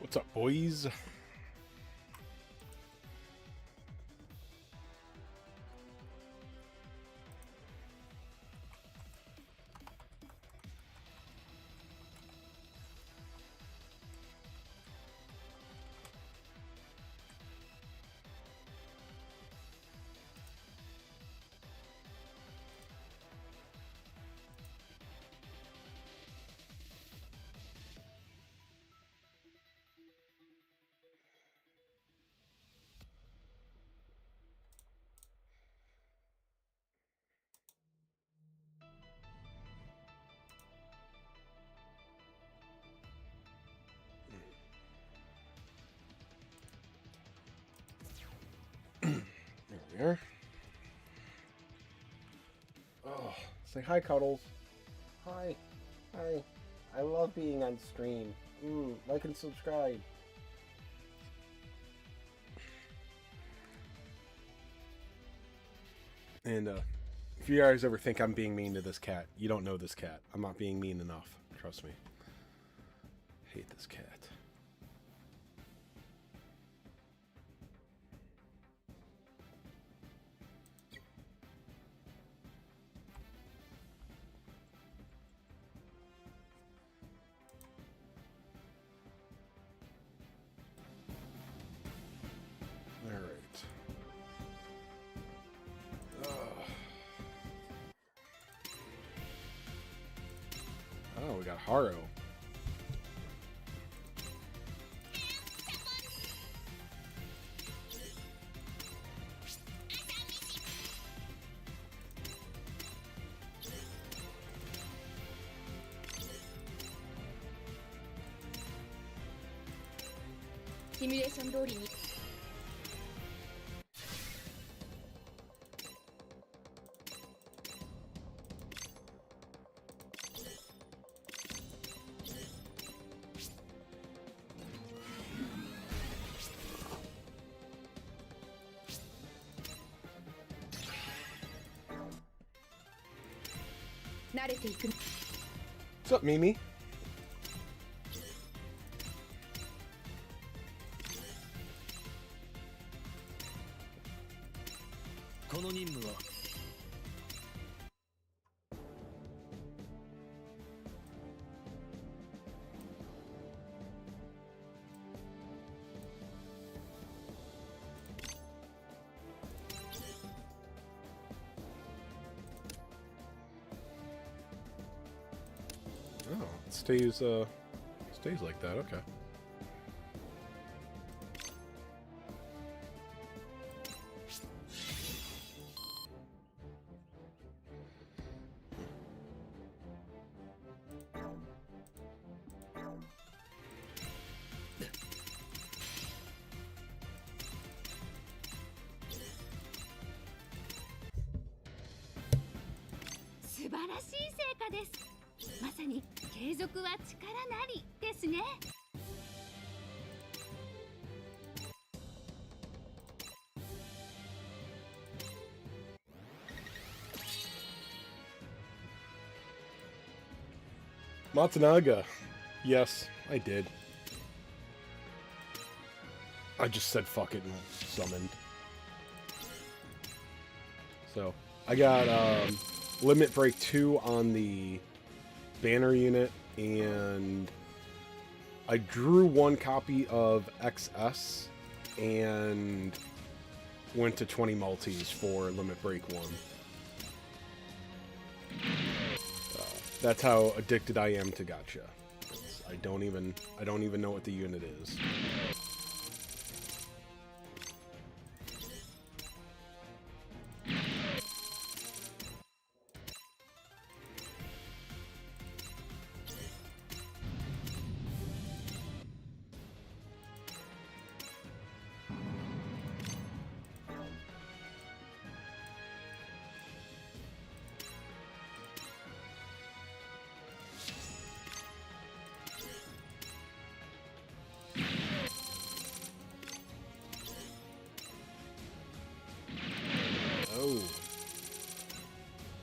What's up, boys? There we are. Oh, say hi, Cuddles. Hi. Hi. I love being on stream. Like and subscribe. And if you guys ever think I'm being mean to this cat, you don't know this cat. I'm not being mean enough. Trust me. Hate this cat. Oh, we got Haro. Simulation 通りに 慣れていく What's up, Mimi? この任務は Oh, it stays like that. Okay. Des. まさに継続は力なりですね。Matsunaga. Yes, I did. I just said fuck it and summoned. So, I got Limit Break 2 on the banner unit, and I drew one copy of XS and went to 20 multis for Limit Break 1. That's how addicted I am to gacha. I don't even know what the unit is.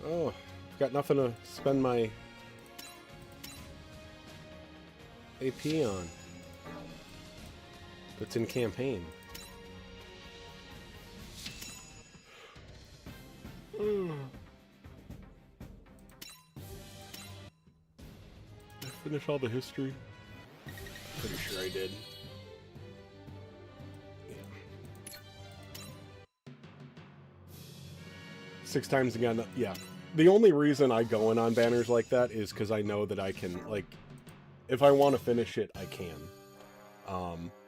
Oh, got nothing to spend my AP on. That's in campaign. Did I finish all the history? Pretty sure I did. Yeah. 6 times again, yeah. The only reason I go in on banners like that is because I know that I can, like, if I want to finish it, I can.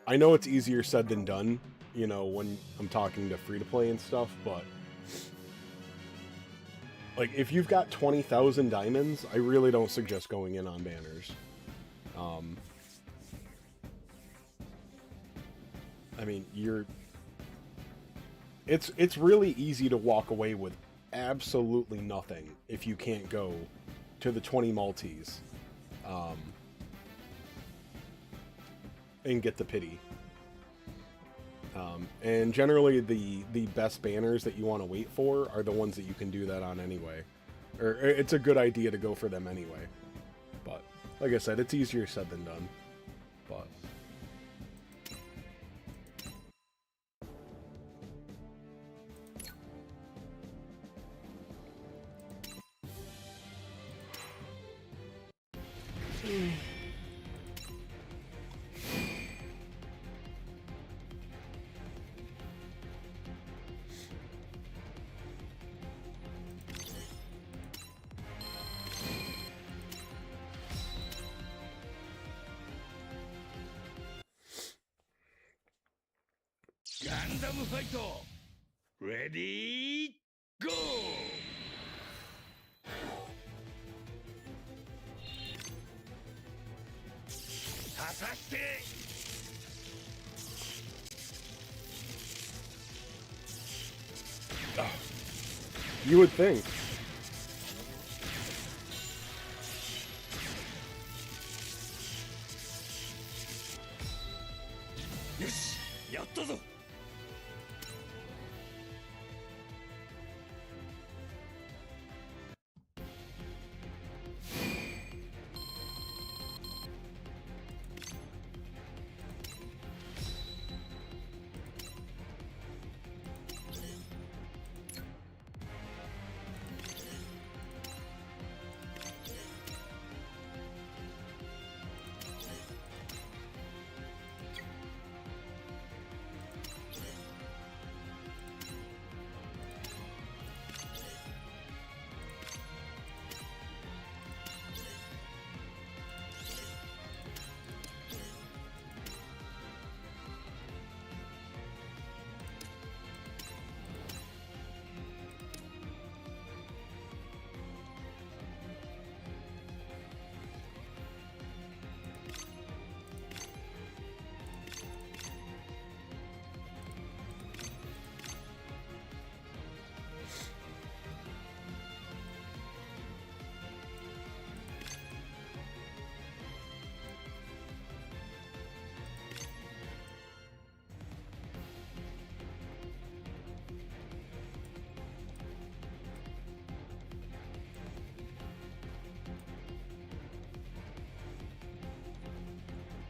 I know it's easier said than done, you know, when I'm talking to free-to-play and stuff, but like, if you've got 20,000 diamonds, I really don't suggest going in on banners. I mean, it's really easy to walk away with absolutely nothing if you can't go to the 20 multis, and get the pity. And generally, the best banners that you want to wait for are the ones that you can do that on anyway. Or it's a good idea to go for them anyway. But, like I said, it's easier said than done. But... Gundam fight! Ready, go! 果たして You would think. Yoshi, やったぞ!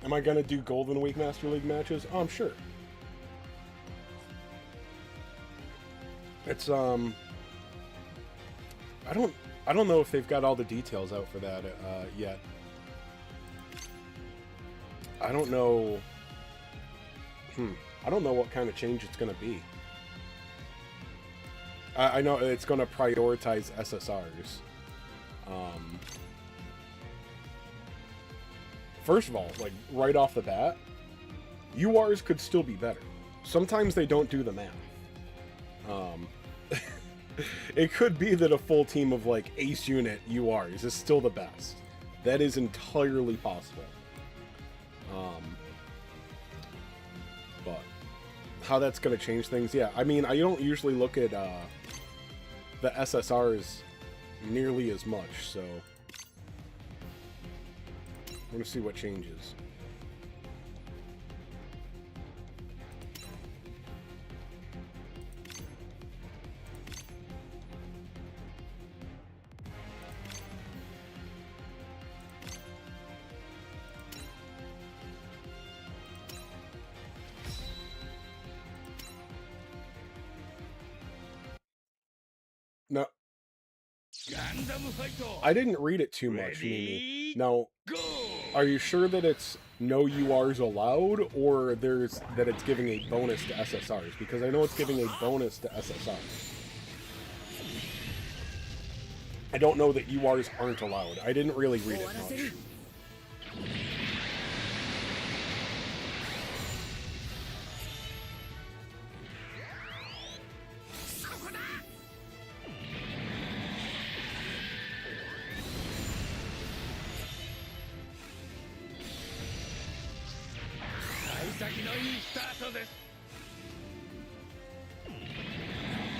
Am I gonna do Golden Week Master League matches? Oh, I'm sure. It's I don't know if they've got all the details out for that yet. I don't know. I don't know what kind of change it's gonna be. I know it's gonna prioritize SSRs. First of all, like, right off the bat, URs could still be better. Sometimes they don't do the math. It could be that a full team of, like, ace unit URs is still the best. That is entirely possible. But how that's going to change things, yeah. I mean, I don't usually look at the SSRs nearly as much, so... We're going to see what changes. I didn't read it too much, Mimi. Now, Go! are you sure that it's no URs allowed, or that it's giving a bonus to SSRs? Because I know it's giving a bonus to SSRs. I don't know that URs aren't allowed. I didn't really read it much.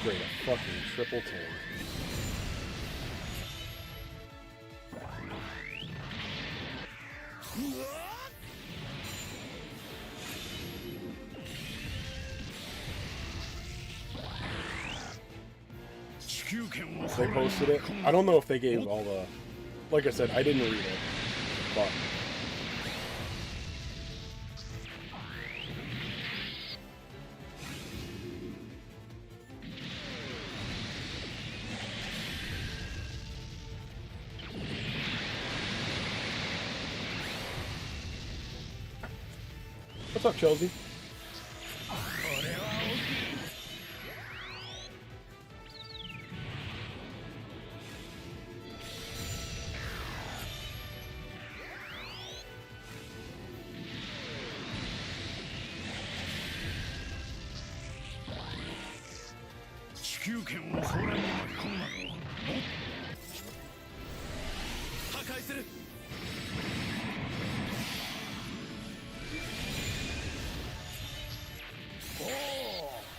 Great, a fucking triple tank. They posted it. I don't know if they gave all the... Like I said, I didn't read it, but... What's up, Chelsea?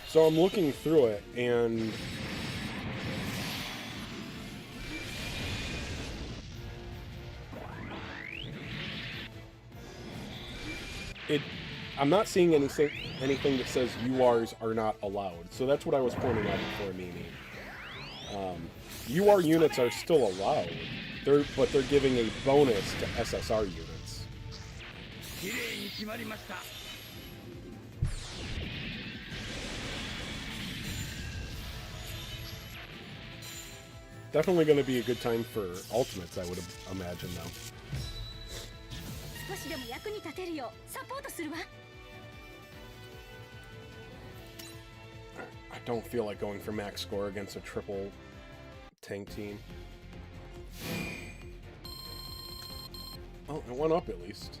So I'm looking through it, and I'm not seeing anything that says URs are not allowed. So that's what I was pointing out before, Mimi. UR units are still allowed, but they're giving a bonus to SSR units. Definitely going to be a good time for ultimates, I would imagine, though. I don't feel like going for max score against a triple tank team. Oh, it went up at least.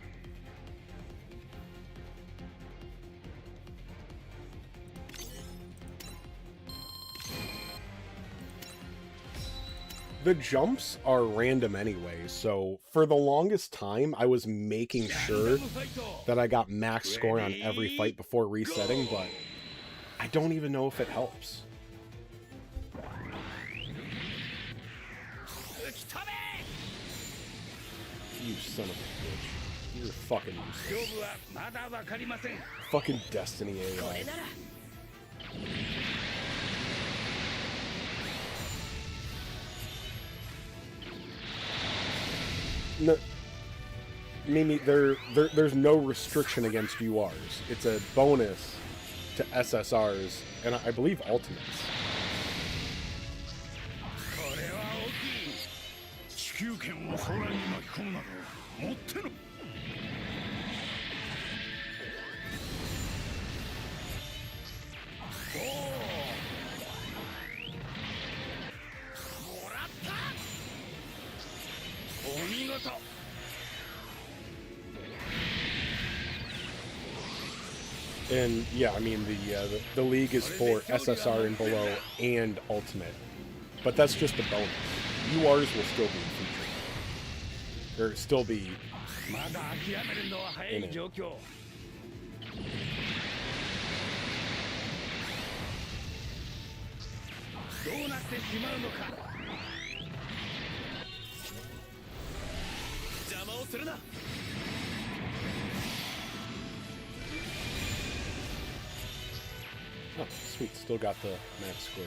The jumps are random anyway, so for the longest time, I was making sure that I got max score on every fight before resetting, but I don't even know if it helps. You son of a bitch. You're fucking useless. Fucking Destiny AI. No, Mimi, there's no restriction against URs. It's a bonus to SSRs, and I believe ultimates. And yeah, I mean the league is for SSR and below and ultimate, but that's just a bonus. URs will still be featured, or still be in it. Oh, sweet. Still got the max score.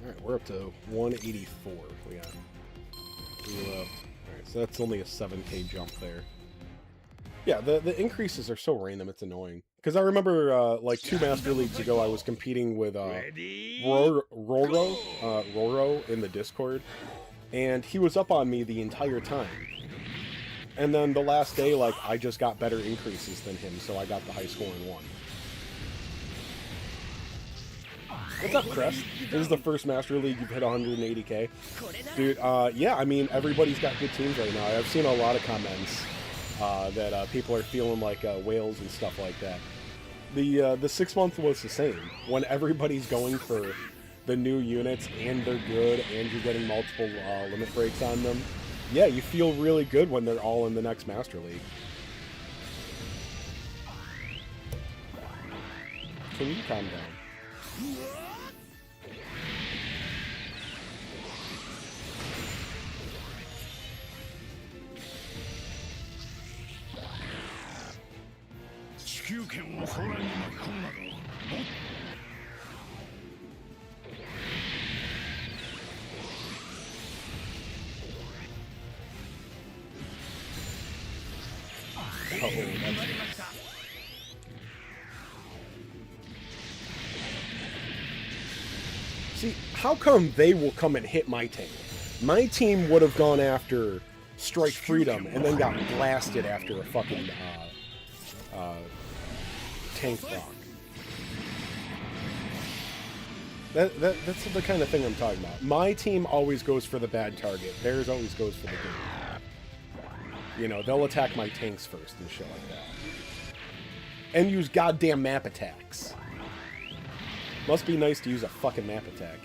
Alright, we're up to 184. We got 3 left. Alright, so that's only a 7k jump there. Yeah, the increases are so random, it's annoying. Because I remember, like, 2 Master Leagues ago, I was competing with Roro in the Discord, and he was up on me the entire time. And then the last day, like, I just got better increases than him, so I got the high score in 1. What's up, Crest? This is the first Master League you've hit 180k. Dude, yeah, I mean, everybody's got good teams right now. I've seen a lot of comments that people are feeling like whales and stuff like that. The 6 month was the same. When everybody's going for the new units and they're good and you're getting multiple limit breaks on them, yeah, you feel really good when they're all in the next Master League. Can you calm down? Oh, see, how come they will come and hit my tank? My team would have gone after Strike Freedom and then got blasted after a fucking tank block. That's the kind of thing I'm talking about. My team always goes for the bad target. Theirs always goes for the good. You know, they'll attack my tanks first and shit like that. And use goddamn map attacks. Must be nice to use a fucking map attack.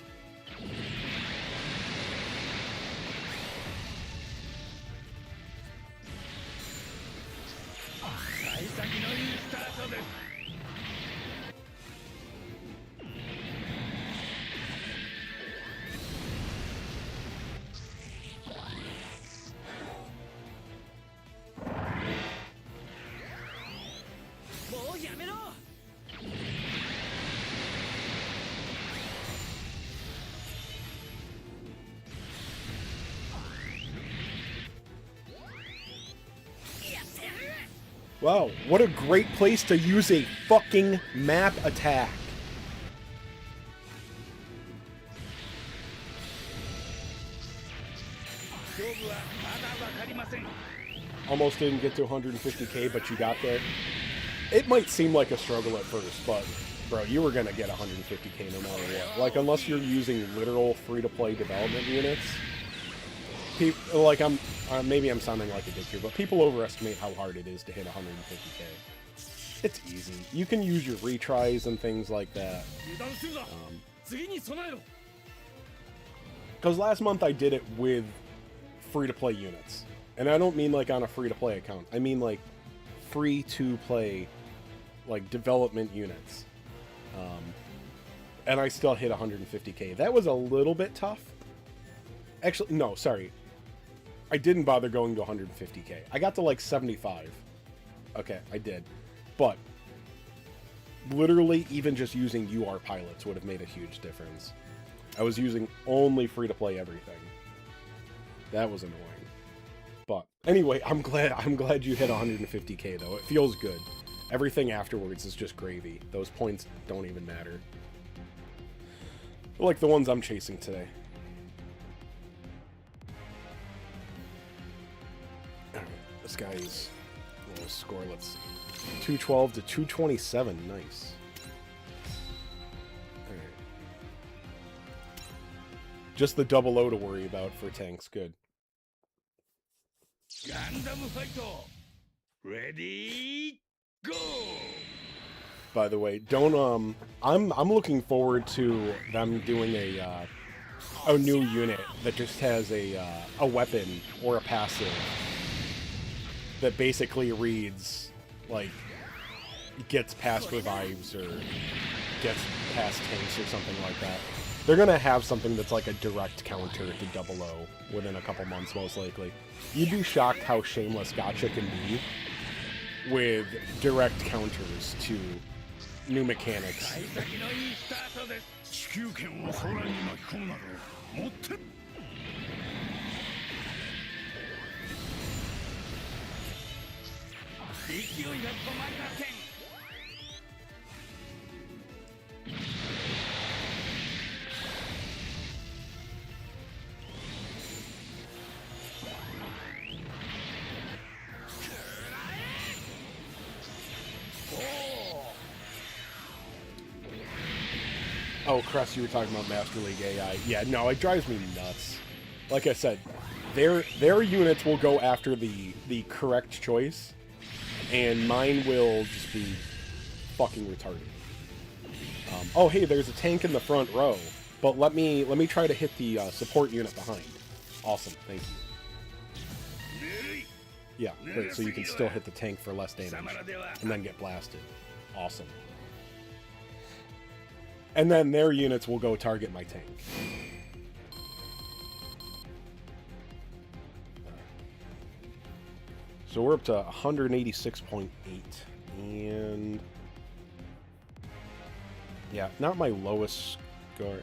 Wow, what a great place to use a fucking map attack. Almost didn't get to 150k, but you got there. It might seem like a struggle at first, but bro, you were gonna get 150k no matter what. Like, unless you're using literal free-to-play development units. Like, maybe I'm sounding like a dick here, but people overestimate how hard it is to hit 150k. It's easy. You can use your retries and things like that. Because last month I did it with free-to-play units. And I don't mean like on a free-to-play account. I mean like free-to-play, like, development units. And I still hit 150k. That was a little bit tough. Actually, no, sorry. I didn't bother going to 150k. I got to like 75. Okay, I did. But literally even just using UR pilots would have made a huge difference. I was using only free-to-play everything. That was annoying. But anyway, I'm glad you hit 150k though. It feels good. Everything afterwards is just gravy. Those points don't even matter. Like the ones I'm chasing today. This guy's little score, let's see. 212 to 227, nice. Alright. Just the double O to worry about for tanks, good. Gundam fight! Ready, go! By the way, don't I'm looking forward to them doing a new unit that just has a weapon or a passive that basically reads, like, gets past revives or gets past tanks or something like that. They're gonna have something that's like a direct counter to double O within a couple months, most likely. You'd be shocked how shameless Gacha can be with direct counters to new mechanics. 幸先のいいスタートです。地球圏を空に巻き込むなどもって。勢いが止まりません。Oh, Crest, you were talking about Master League AI. Yeah, no, it drives me nuts. Like I said, their units will go after the correct choice, and mine will just be fucking retarded. Oh, hey, there's a tank in the front row, but let me try to hit the support unit behind. Awesome, thank you. Yeah, great. So you can still hit the tank for less damage, and then get blasted. Awesome. And then their units will go target my tank. So we're up to 186.8. And... yeah, not my lowest score.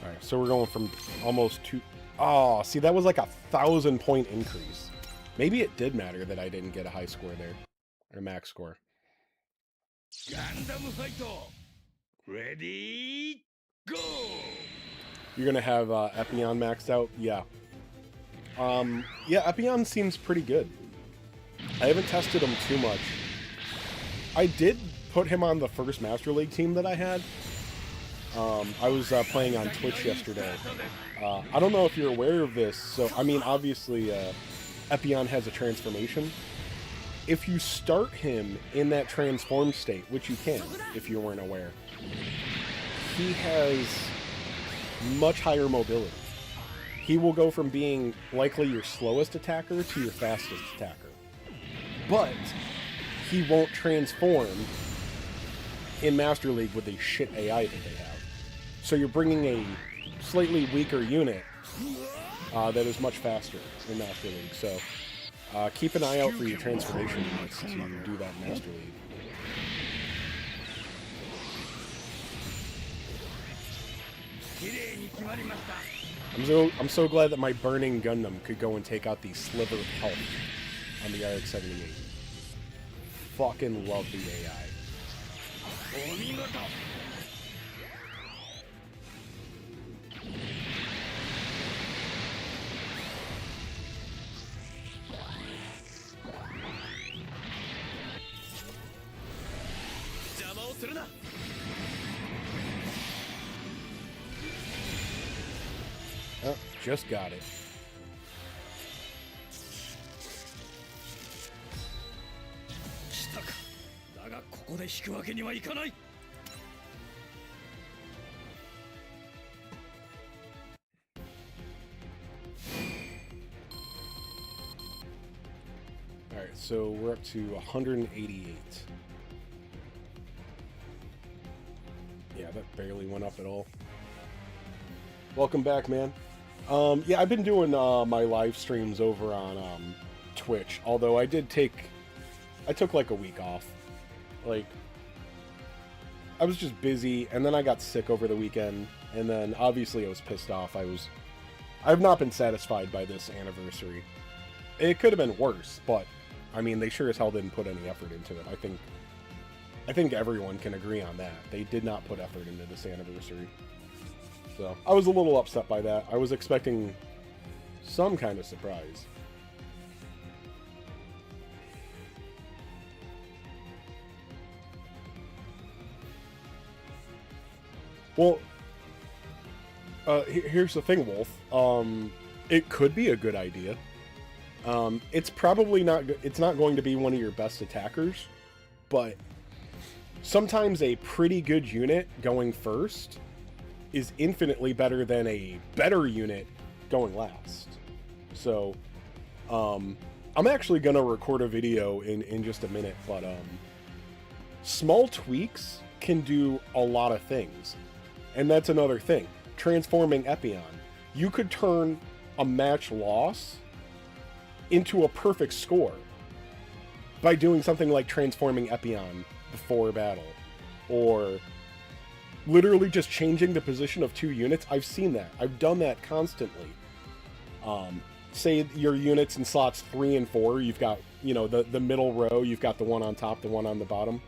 Alright, so we're going from almost 2... oh, see, that was like a 1,000-point increase. Maybe it did matter that I didn't get a high score there. Or max score. Gundam fight. Ready, go. You're gonna have Epion maxed out? Yeah. Yeah, Epion seems pretty good. I haven't tested him too much. I did put him on the first Master League team that I had. I was playing on Twitch yesterday. I don't know if you're aware of this, so, I mean, obviously, Epion has a transformation. If you start him in that transformed state, which you can, if you weren't aware, he has much higher mobility. He will go from being likely your slowest attacker to your fastest attacker. But he won't transform in Master League with the shit AI that they have. So you're bringing a slightly weaker unit that is much faster in Master League. So keep an eye out for your transformation units to do that in Master League. I'm so glad that my burning Gundam could go and take out the sliver of health on the RX-78. Fucking love the AI. Oh, just got it. Alright, so we're up to 188. Yeah, that barely went up at all. Welcome back, man. Yeah, I've been doing my live streams over on Twitch, although I took like a week off. Like, I was just busy, and then I got sick over the weekend, and then obviously I was pissed off. I've not been satisfied by this anniversary. It could have been worse, but I mean, they sure as hell didn't put any effort into it. I think everyone can agree on that. They did not put effort into this anniversary. So, I was a little upset by that. I was expecting some kind of surprise. Well, here's the thing, Wolf. It could be a good idea. It's probably not. It's not going to be one of your best attackers, but sometimes a pretty good unit going first is infinitely better than a better unit going last. So, I'm actually gonna record a video in just a minute, but small tweaks can do a lot of things, and that's another thing. Transforming Epion, you could turn a match loss into a perfect score by doing something like transforming Epion before battle, or literally just changing the position of 2 units. I've seen that. I've done that constantly. Say your units in slots 3 and 4, you've got, you know, the middle row, you've got the one on top, the one on the bottom.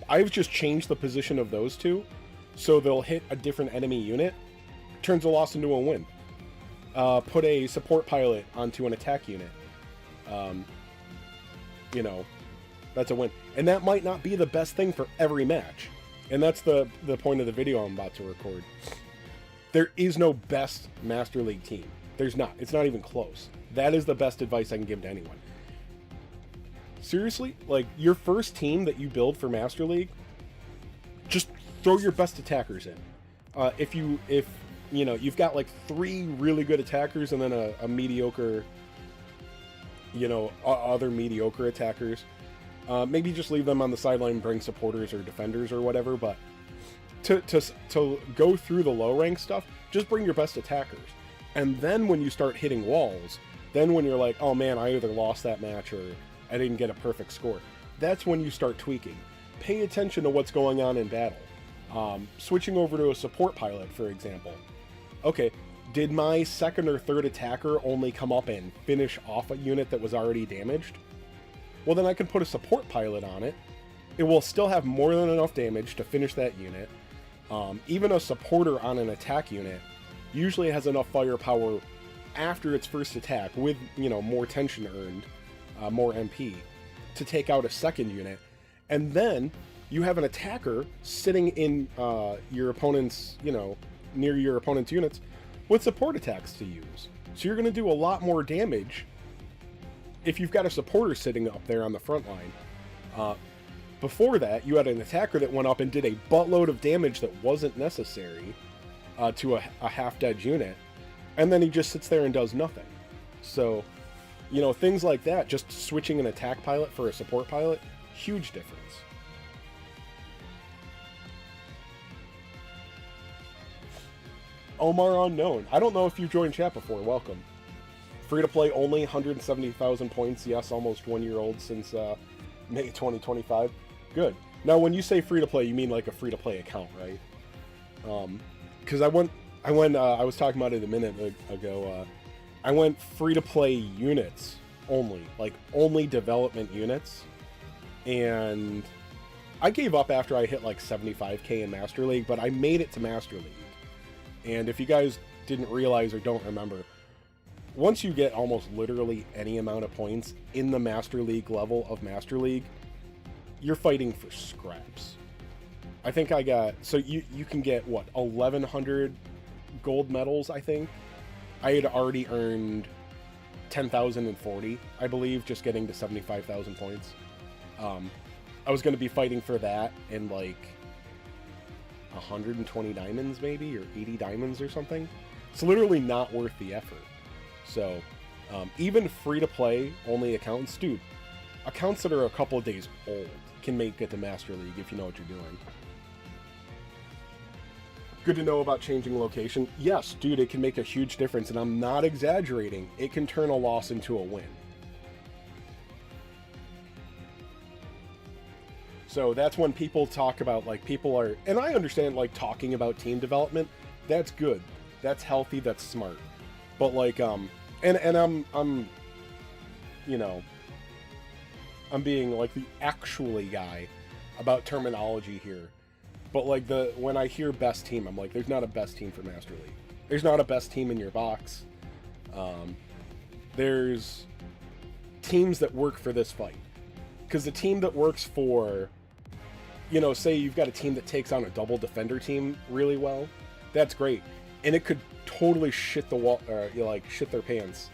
I've just changed the position of those 2, so they'll hit a different enemy unit, turns a loss into a win. Put a support pilot onto an attack unit. You know, that's a win. And that might not be the best thing for every match. And that's the point of the video I'm about to record. There is no best Master League team. There's not. It's not even close. That is the best advice I can give to anyone. Seriously, like, your first team that you build for Master League, just throw your best attackers in. If you know, you've got like 3 really good attackers and then a mediocre, you know, other mediocre attackers, maybe just leave them on the sideline and bring supporters or defenders or whatever, but to go through the low rank stuff, just bring your best attackers. And then when you start hitting walls, then when you're like, oh man, I either lost that match or I didn't get a perfect score, that's when you start tweaking. Pay attention to what's going on in battle. Switching over to a support pilot, for example. Okay, did my second or third attacker only come up and finish off a unit that was already damaged? Well, then I can put a support pilot on it. It will still have more than enough damage to finish that unit. Even a supporter on an attack unit usually has enough firepower after its first attack, with, you know, more tension earned, more MP, to take out a second unit. And then you have an attacker sitting in your opponent's, you know, near your opponent's units with support attacks to use. So you're going to do a lot more damage if you've got a supporter sitting up there on the front line. Before that, you had an attacker that went up and did a buttload of damage that wasn't necessary to a half-dead unit, and then he just sits there and does nothing. So, you know, things like that, just switching an attack pilot for a support pilot, huge difference. Omar Unknown. I don't know if you've joined chat before. Welcome. Free to play only, 170,000 points. Yes, almost 1 year old since May 2025. Good. Now, when you say free to play, you mean like a free to play account, right? Because I was talking about it a minute ago. I went free to play units only, like only development units, and I gave up after I hit like 75k in Master League, but I made it to Master League. And if you guys didn't realize or don't remember, once you get almost literally any amount of points in the Master League level of Master League, you're fighting for scraps. I think I got, so you can get, what, 1,100 gold medals, I think? I had already earned 10,040, I believe, just getting to 75,000 points. I was going to be fighting for that and, like, 120 diamonds maybe, or 80 diamonds or something. It's literally not worth the effort. So even free-to-play only accounts, dude, accounts that are a couple of days old can make it to Master League if you know what you're doing. Good to know about changing location. Yes, dude, it can make a huge difference, and I'm not exaggerating. It can turn a loss into a win. So that's when people talk about, like, people are, and I understand, like, talking about team development. That's good. That's healthy. That's smart. But, like, and I'm, you know, I'm being, like, the actually guy about terminology here. But, like, when I hear best team, I'm like, there's not a best team for Master League. There's not a best team in your box. There's teams that work for this fight. Because the team that works for, you know, say you've got a team that takes on a double defender team really well, that's great. And it could totally shit the wall, you know, like, shit their pants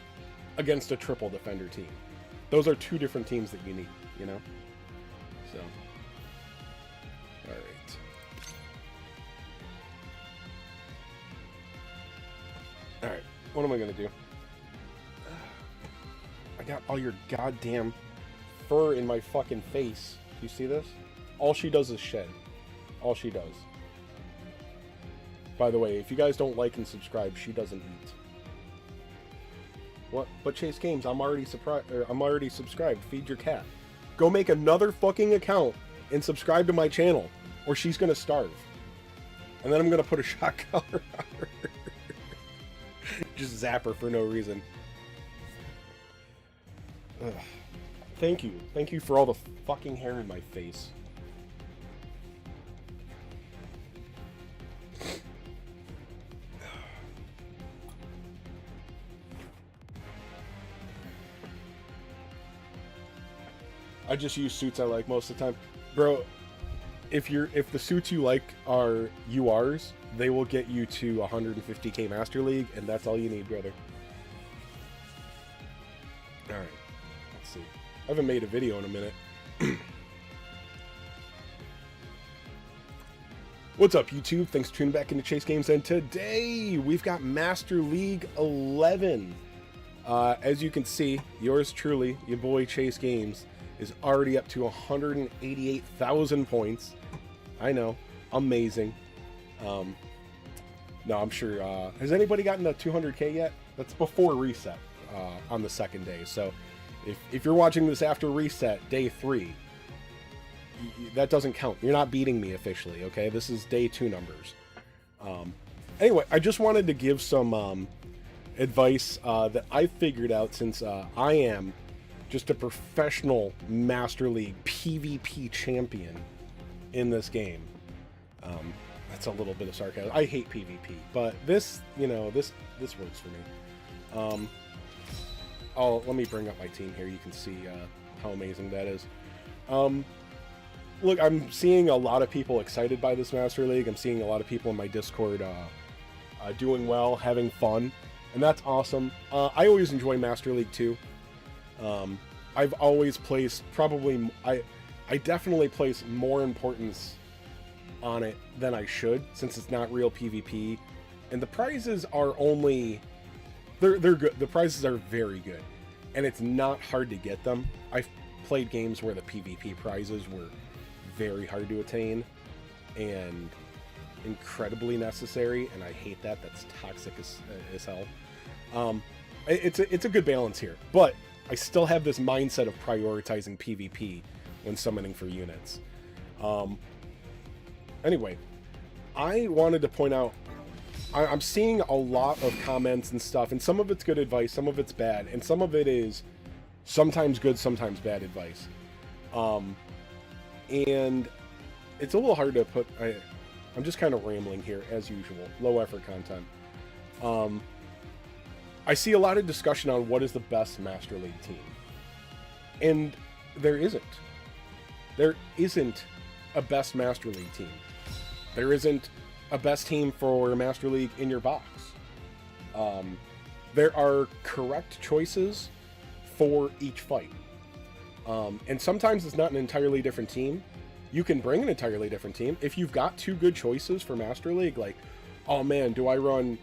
against a triple defender team. Those are 2 different teams that you need, you know? So, alright. Alright, what am I gonna do? I got all your goddamn fur in my fucking face. Do you see this? All she does is shed. All she does. By the way, if you guys don't like and subscribe, she doesn't eat. What? But Chase Games, I'm already subscribed. Feed your cat. Go make another fucking account and subscribe to my channel, or she's gonna starve. And then I'm gonna put a shot collar on her. Just zap her for no reason. Ugh. Thank you. Thank you for all the fucking hair in my face. I just use suits I like most of the time. Bro, if the suits you like are URs, they will get you to 150k Master League, and that's all you need, brother. Alright. Let's see. I haven't made a video in a minute. What's up, YouTube? Thanks for tuning back into Chase Games, and today we've got Master League 11. As you can see, yours truly, your boy Chase Games, is already up to 188,000 points. I know, amazing. No, I'm sure. Has anybody gotten to 200k yet? That's before reset on the second day. So if you're watching this after reset, day 3, that doesn't count. You're not beating me officially, okay? This is day 2 numbers. Anyway, I just wanted to give some advice that I figured out since I am just a professional Master League PvP champion in this game. That's a little bit of sarcasm. I hate PvP, but this, you know, this works for me. Let me bring up my team here. You can see how amazing that is. Look, I'm seeing a lot of people excited by this Master League. I'm seeing a lot of people in my Discord doing well, having fun, and that's awesome. I always enjoy Master League too. I've always placed I definitely place more importance on it than I should, since it's not real PvP, and the prizes are only they're good. The prizes are very good, and it's not hard to get them. I've played games where the PvP prizes were very hard to attain and incredibly necessary, and I hate that. That's toxic as hell. It's a good balance here, but I still have this mindset of prioritizing PvP when summoning for units. Anyway, I wanted to point out, I'm seeing a lot of comments and stuff, and some of it's good advice, some of it's bad, and some of it is sometimes good, sometimes bad advice. And it's a little hard to put... I'm just kind of rambling here, as usual. Low effort content. I see a lot of discussion on what is the best Master League team. And there isn't. There isn't a best Master League team. There isn't a best team for Master League in your box. There are correct choices for each fight. And sometimes it's not an entirely different team. You can bring an entirely different team. If you've got 2 good choices for Master League, like, oh man, do I run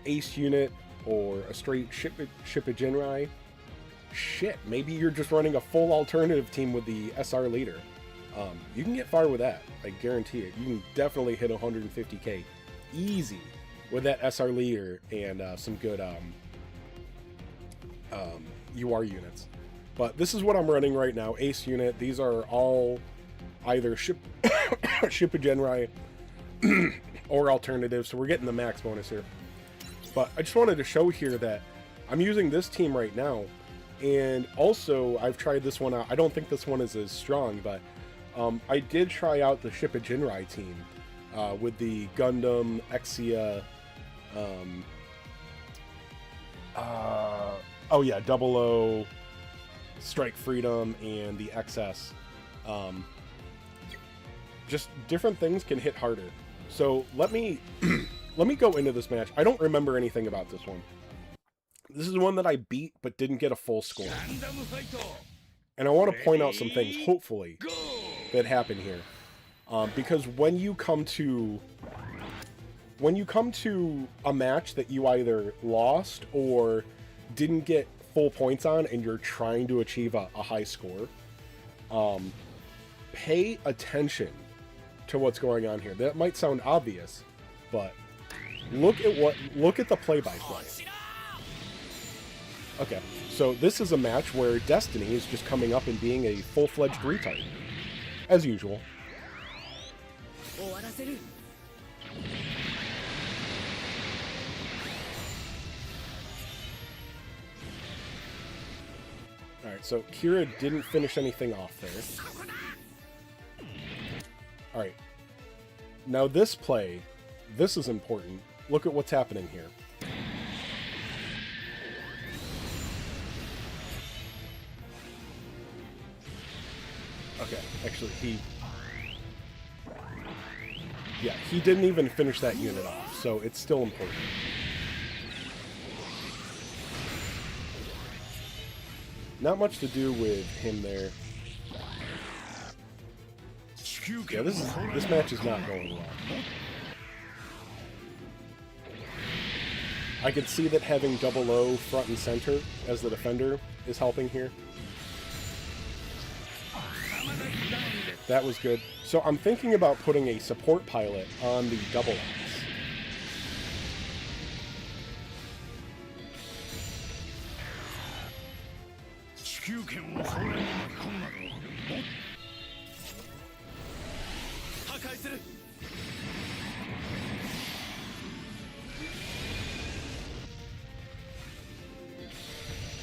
Ace Unit or a straight Shippujinrai? Shit, maybe you're just running a full alternative team with the SR leader. You can get far with that, I guarantee it. You can definitely hit 150k easy with that SR leader and some good UR units. But this is what I'm running right now. Ace Unit. These are all either Shippujinrai or alternatives, so we're getting the max bonus here. But I just wanted to show here that I'm using this team right now, and also I've tried this one out. I don't think this one is as strong, but I did try out the Shippujinrai team with the Gundam, Exia, oh yeah, 00, Strike Freedom, and the XS. Just different things can hit harder. So let me let me go into this match. I don't remember anything about this one. This is one that I beat but didn't get a full score. And I want to point out some things, hopefully, that happen here. Because when you come to a match that you either lost or didn't get full points on and you're trying to achieve a high score, pay attention to what's going on here. That might sound obvious, but look at the play-by-play. Okay, so this is a match where Destiny is just coming up and being a full-fledged retard. As usual. 終わらせる Alright, so Kira didn't finish anything off there. Alright. Now this play, this is important. Look at what's happening here. Okay, actually, yeah, he didn't even finish that unit off, so it's still important. Not much to do with him there. Yeah, this match is not going well. I could see that having double O front and center as the defender is helping here. That was good. So I'm thinking about putting a support pilot on the double X.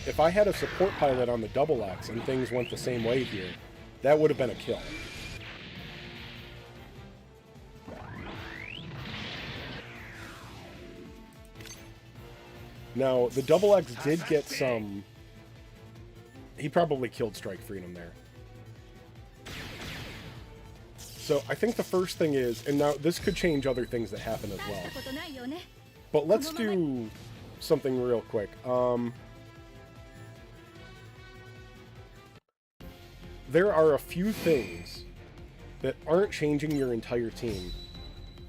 If I had a support pilot on the double X and things went the same way here, that would have been a kill. Now, the double X did get some... He probably killed Strike Freedom there. So I think the first thing is, and now this could change other things that happen as well. But let's do something real quick. There are a few things that aren't changing your entire team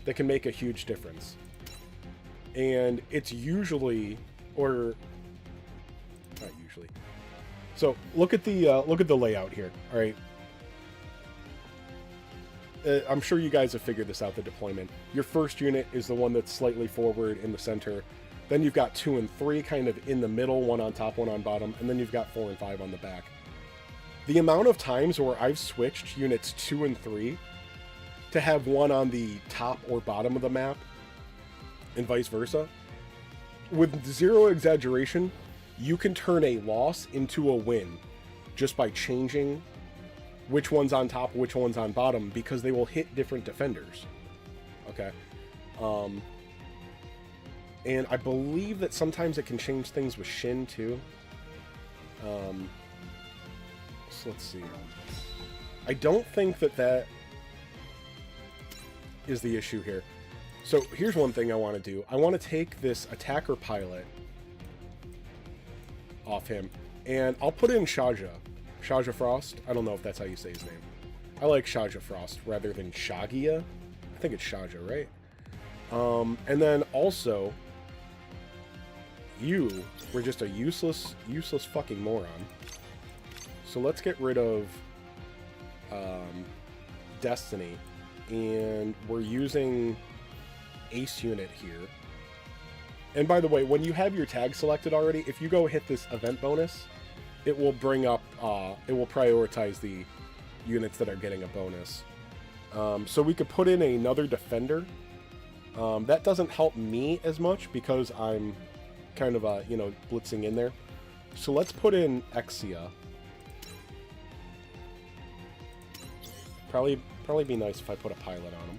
that can make a huge difference. And it's usually, or not usually. So look at the layout here. All right. I'm sure you guys have figured this out, the deployment. Your first unit is the one that's slightly forward in the center. Then you've got 2 and 3 kind of in the middle, one on top, one on bottom, and then you've got 4 and 5 on the back. The amount of times where I've switched units 2 and 3 to have one on the top or bottom of the map, and vice versa, with zero exaggeration, you can turn a loss into a win just by changing which one's on top, which one's on bottom, because they will hit different defenders. Okay. And I believe that sometimes it can change things with Shin too. So let's see. I don't think that is the issue here. So here's one thing I want to do. I want to take this attacker pilot off him, and I'll put in Shaja Frost. I don't know if that's how you say his name. I like Shaja Frost rather than Shagia. I think it's Shaja, right? And then also, you were just a useless fucking moron. So let's get rid of Destiny, and we're using Ace unit here. And by the way, when you have your tag selected already, if you go hit this event bonus, it will bring up, it will prioritize the units that are getting a bonus. So we could put in another defender. That doesn't help me as much because I'm kind of, you know, blitzing in there. So let's put in Exia. Probably be nice if I put a pilot on him.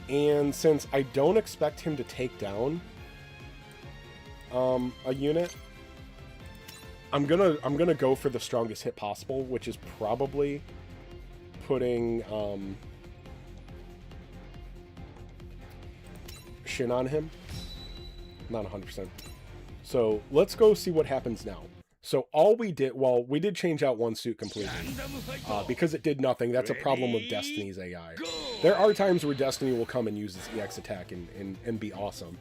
And since I don't expect him to take down a unit, I'm gonna go for the strongest hit possible, which is probably putting Shin on him. Not 100%. So let's go see what happens now. So all we did, well, we did change out one suit completely. Because it did nothing, that's a problem with Destiny's AI. There are times where Destiny will come and use its EX attack and be awesome.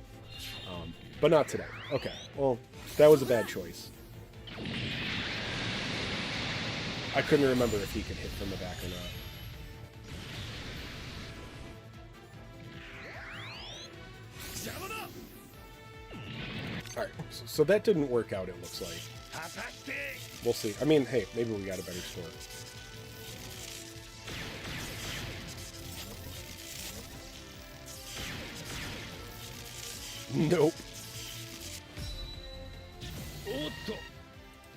But not today. Okay, well, that was a bad choice. I couldn't remember if he could hit from the back or not. Alright, so that didn't work out, it looks like. 果たして We'll see. I mean, hey, maybe we got a better score. Nope. おっと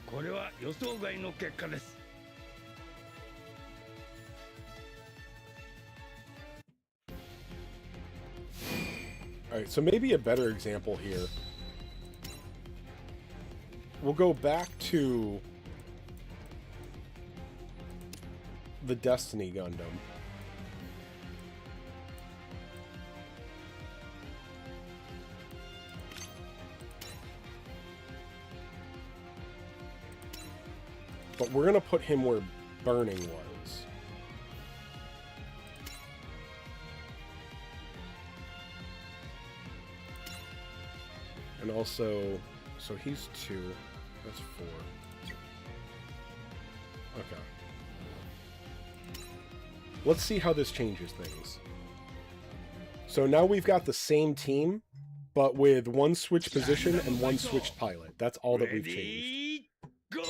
これは予想外の結果です Alright, so maybe a better example here. We'll go back to the Destiny Gundam. But we're going to put him where Burning was. And also, so he's 2. That's 4. Okay. Let's see how this changes things. So now we've got the same team, but with one switched position and one switched pilot. That's all that we've changed. Go!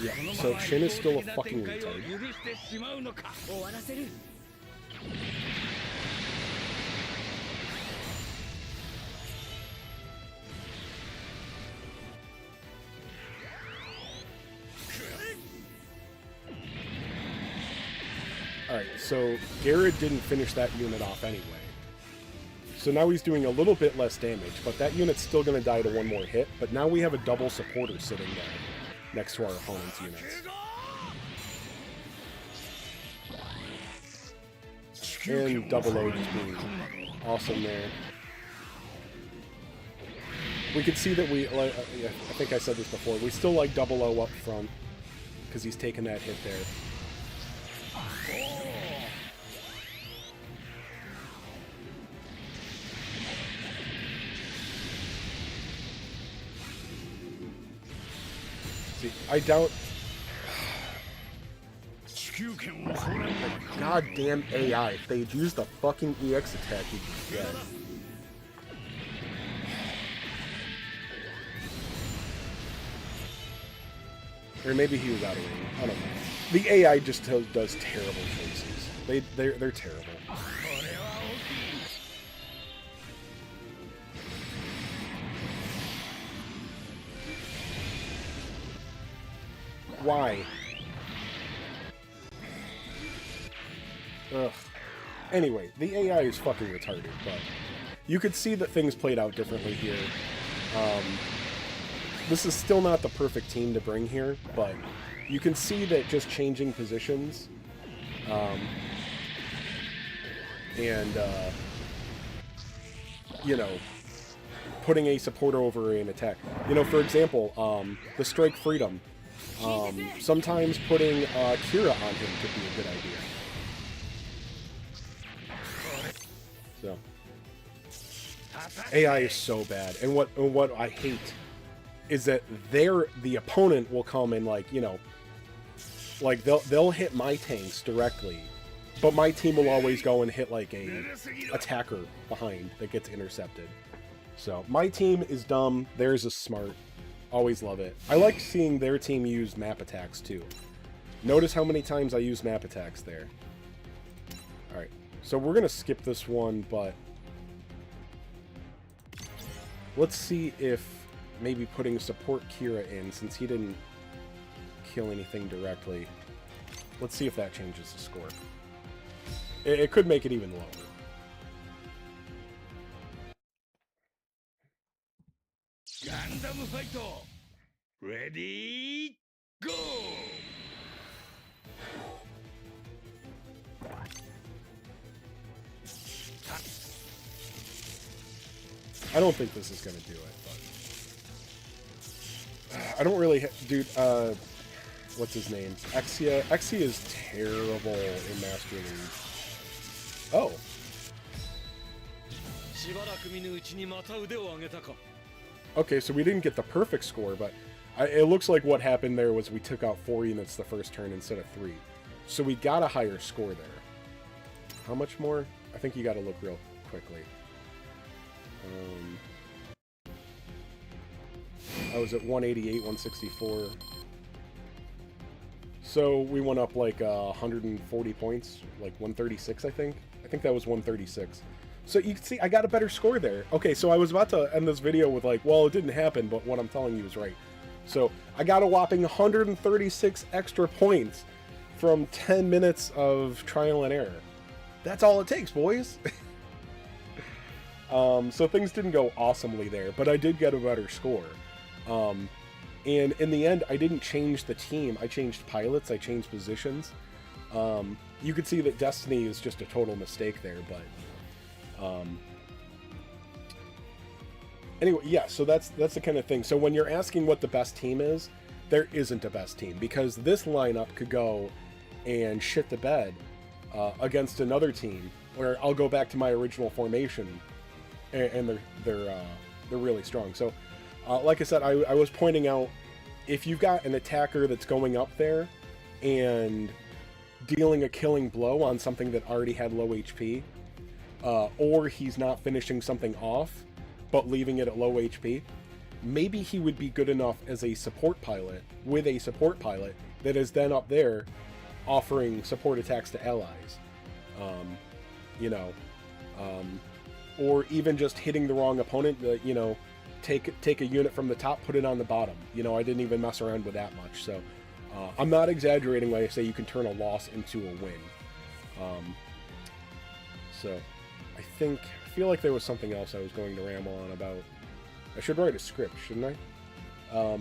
Yeah, so Shin is still a fucking retard. 許してしまうのか終わらせる Alright, so Garrett didn't finish that unit off anyway. So now he's doing a little bit less damage, but that unit's still going to die to one more hit. But now we have a double supporter sitting there next to our opponent's units. And double O just being awesome there. We can see that we, like, I think I said this before, we still like double O up front because he's taking that hit there. See, I doubt... Goddamn AI. If they'd used the fucking EX attack, he'd be dead. Or maybe he was out of range. I don't know. The AI just does terrible choices. They're terrible. Why? Ugh. Anyway, the AI is fucking retarded, but you could see that things played out differently here. This is still not the perfect team to bring here, but you can see that just changing positions, you know, putting a supporter over an attack. You know, for example, the Strike Freedom. Sometimes putting Kira on him could be a good idea. So, AI is so bad, and what I hate is that the opponent will come and, like, you know, like they'll hit my tanks directly, but my team will always go and hit like a attacker behind that gets intercepted. So my team is dumb, theirs is smart. Always love it. I like seeing their team use map attacks too. Notice how many times I use map attacks there. Alright, so we're gonna skip this one, but let's see if maybe putting support Kira in, since he didn't kill anything directly. Let's see if that changes the score. It could make it even lower. Gundam fight! Ready, go! I don't think this is gonna do it, but I don't really dude, what's his name? Exia. Exia is terrible in Master League. Oh. Okay, so we didn't get the perfect score, but It looks like what happened there was we took out 4 units the first turn instead of 3. So we got a higher score there. How much more? I think you got to look real quickly. I was at 188, 164. So we went up like 140 points, like 136, I think. I think that was 136. So you can see I got a better score there. Okay, so I was about to end this video with like, well, it didn't happen, but what I'm telling you is right. So I got a whopping 136 extra points from 10 minutes of trial and error. That's all it takes, boys. So things didn't go awesomely there, but I did get a better score. And in the end, I didn't change the team. I changed pilots. I changed positions. You could see that Destiny is just a total mistake there, but anyway, yeah. So that's the kind of thing. So when you're asking what the best team is, there isn't a best team, because this lineup could go and shit the bed against another team, where I'll go back to my original formation, and they're really strong. So. Like I said, I was pointing out, if you've got an attacker that's going up there and dealing a killing blow on something that already had low HP, or he's not finishing something off, but leaving it at low HP, maybe he would be good enough as a support pilot, with a support pilot that is then up there offering support attacks to allies. You know, or even just hitting the wrong opponent, you know, take a unit from the top, put it on the bottom. You know, I didn't even mess around with that much. So I'm not exaggerating when I say you can turn a loss into a win. So I feel like there was something else I was going to ramble on about. I should write a script, shouldn't I?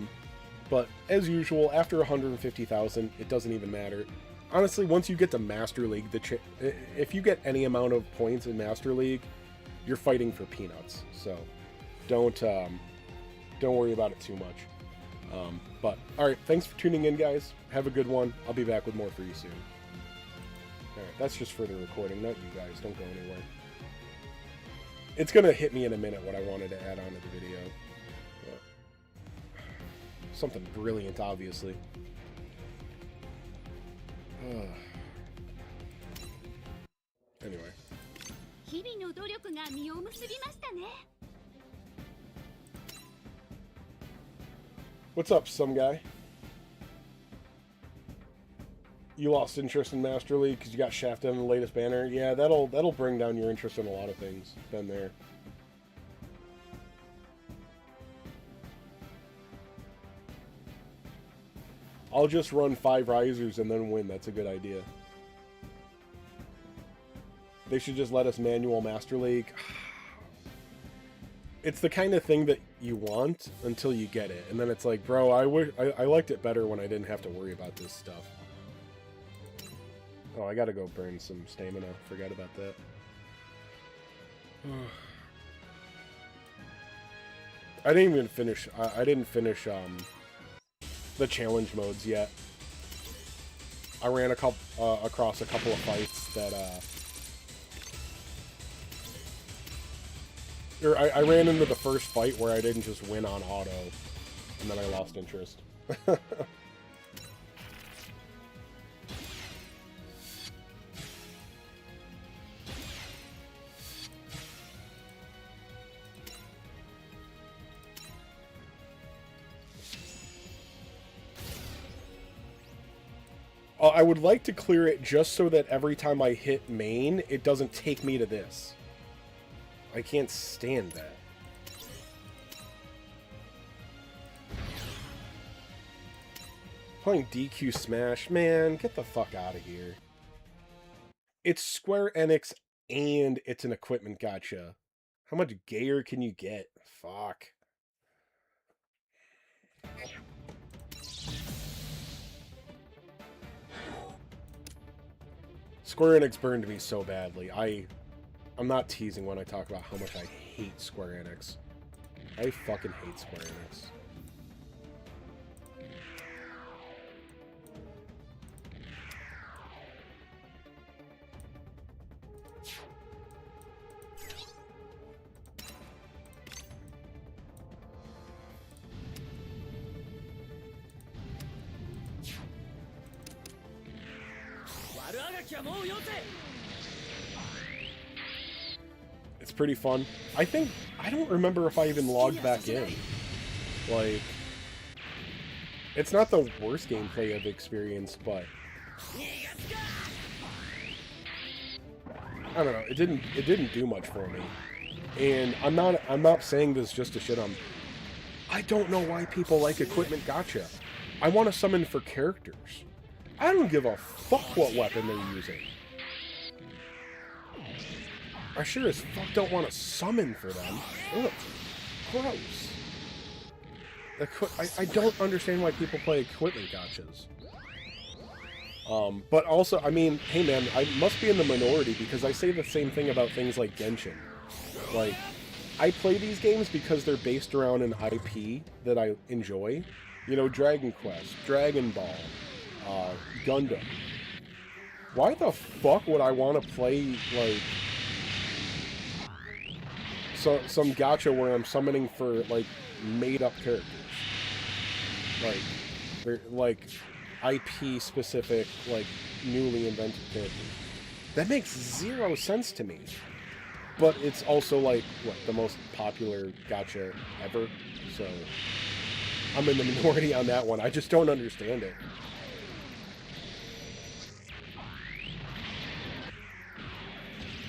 But as usual, after 150,000, it doesn't even matter. Honestly, once you get to Master League, if you get any amount of points in Master League, you're fighting for peanuts. So don't worry about it too much. But all right, thanks for tuning in, guys. Have a good one. I'll be back with more for you soon. All right, that's just for the recording, not you guys. Don't go anywhere. It's gonna hit me in a minute what I wanted to add on to the video. But something brilliant, obviously. Anyway. 日々の努力が実を結びましたね。 What's up, some guy? You lost interest in Master League because you got shafted in the latest banner? Yeah, that'll bring down your interest in a lot of things. Been there. I'll just run 5 risers and then win. That's a good idea. They should just let us manual Master League. It's the kind of thing that you want until you get it, and then it's like, bro, I liked it better when I didn't have to worry about this stuff. Oh, I gotta go burn some stamina. Forgot about that. I didn't even finish. I didn't finish the challenge modes yet. I ran across a couple of fights that I ran into the first fight where I didn't just win on auto, and then I lost interest. I would like to clear it just so that every time I hit main, it doesn't take me to this. I can't stand that. Playing DQ Smash, man, get the fuck out of here. It's Square Enix and it's an equipment gacha. How much gayer can you get? Fuck. Square Enix burned me so badly. I'm not teasing when I talk about how much I hate Square Enix. I fucking hate Square Enix. It's pretty fun. I don't remember if I even logged back in. Like, it's not the worst gameplay I've experienced, but I don't know. It didn't do much for me. And I'm not saying this just to shit on. I don't know why people like equipment gotcha. I want to summon for characters. I don't give a fuck what weapon they're using. I sure as fuck don't want to summon for them. Ugh, gross. I don't understand why people play equipment gotchas. But also, I mean, hey man, I must be in the minority because I say the same thing about things like Genshin. Like, I play these games because they're based around an IP that I enjoy. You know, Dragon Quest, Dragon Ball, Gundam. Why the fuck would I want to play, like, some gacha where I'm summoning for, like, made-up characters? Like, they're, like, IP-specific, like, newly invented characters. That makes zero sense to me. But it's also, like, what, the most popular gacha ever? So, I'm in the minority on that one. I just don't understand it.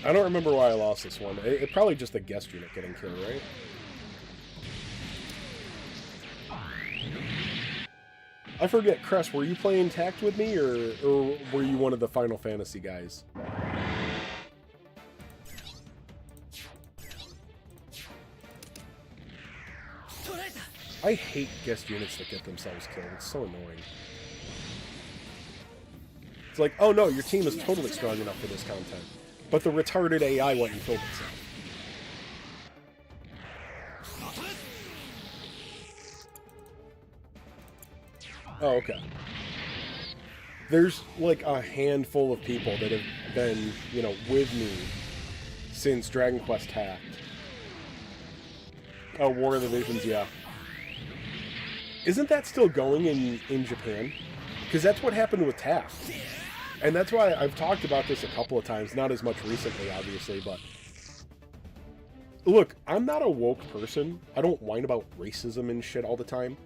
I don't remember why I lost this one. It's probably just the guest unit getting killed, right? I forget, Cress, were you playing Tact with me, or were you one of the Final Fantasy guys? I hate guest units that get themselves killed. It's so annoying. It's like, oh no, your team is totally strong enough for this content. But the retarded AI went and killed itself. Oh, okay. There's like a handful of people that have been, you know, with me since Dragon Quest Tact. Oh, War of the Visions, yeah. Isn't that still going in Japan? Because that's what happened with Tact. And that's why I've talked about this a couple of times, not as much recently, obviously, but... Look, I'm not a woke person. I don't whine about racism and shit all the time.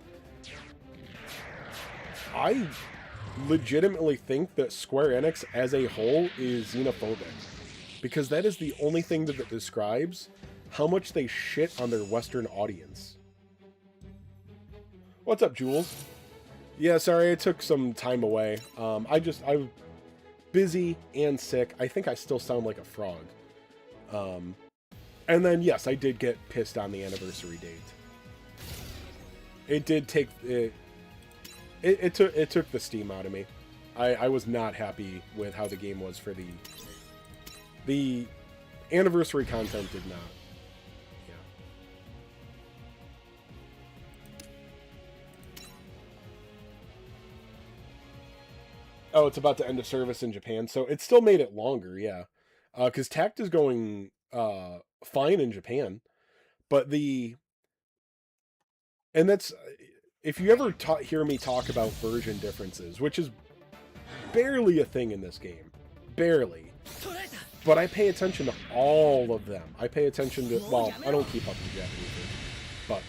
I legitimately think that Square Enix as a whole is xenophobic. Because that is the only thing that describes how much they shit on their Western audience. What's up, Jules? Yeah, sorry, I took some time away. I'm busy and sick. I think I still sound like a frog. And then, yes, I did get pissed on the anniversary date. It did take... It took the steam out of me. I was not happy with how the game was for the anniversary content did not. Yeah. Oh, it's about to end of service in Japan, so it still made it longer, yeah. Because Tact is going fine in Japan, but and that's... If you ever hear me talk about version differences, which is barely a thing in this game, barely, but I pay attention to all of them. I pay attention to, well, I don't keep up with the Japanese version, but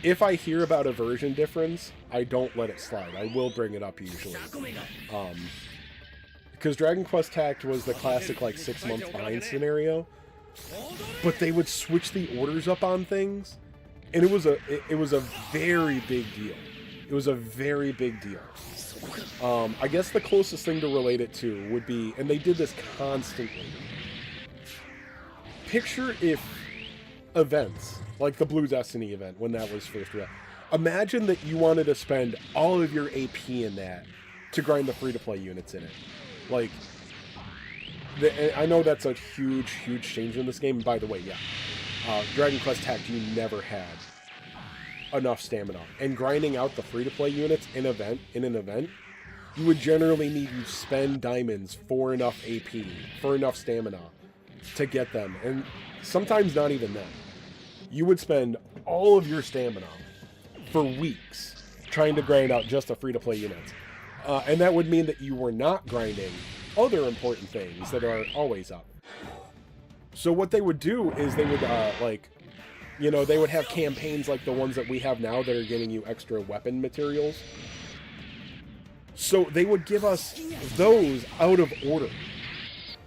if I hear about a version difference, I don't let it slide. I will bring it up usually. Because Dragon Quest Tact was the classic, like, 6 months behind scenario, but they would switch the orders up on things. And it was a very big deal. It was a very big deal. I guess the closest thing to relate it to would be, and they did this constantly. Picture if events, like the Blue Destiny event when that was first released. Imagine that you wanted to spend all of your AP in that to grind the free-to-play units in it. Like, I know that's a huge, huge change in this game. And by the way, yeah. Dragon Quest Tact, you never had enough stamina. And grinding out the free-to-play units in an event, you would generally need to spend diamonds for enough AP, for enough stamina to get them. And sometimes not even then. You would spend all of your stamina for weeks trying to grind out just the free-to-play units. And that would mean that you were not grinding other important things that are always up. So what they would do is they would, like, you know, they would have campaigns like the ones that we have now that are giving you extra weapon materials. So they would give us those out of order.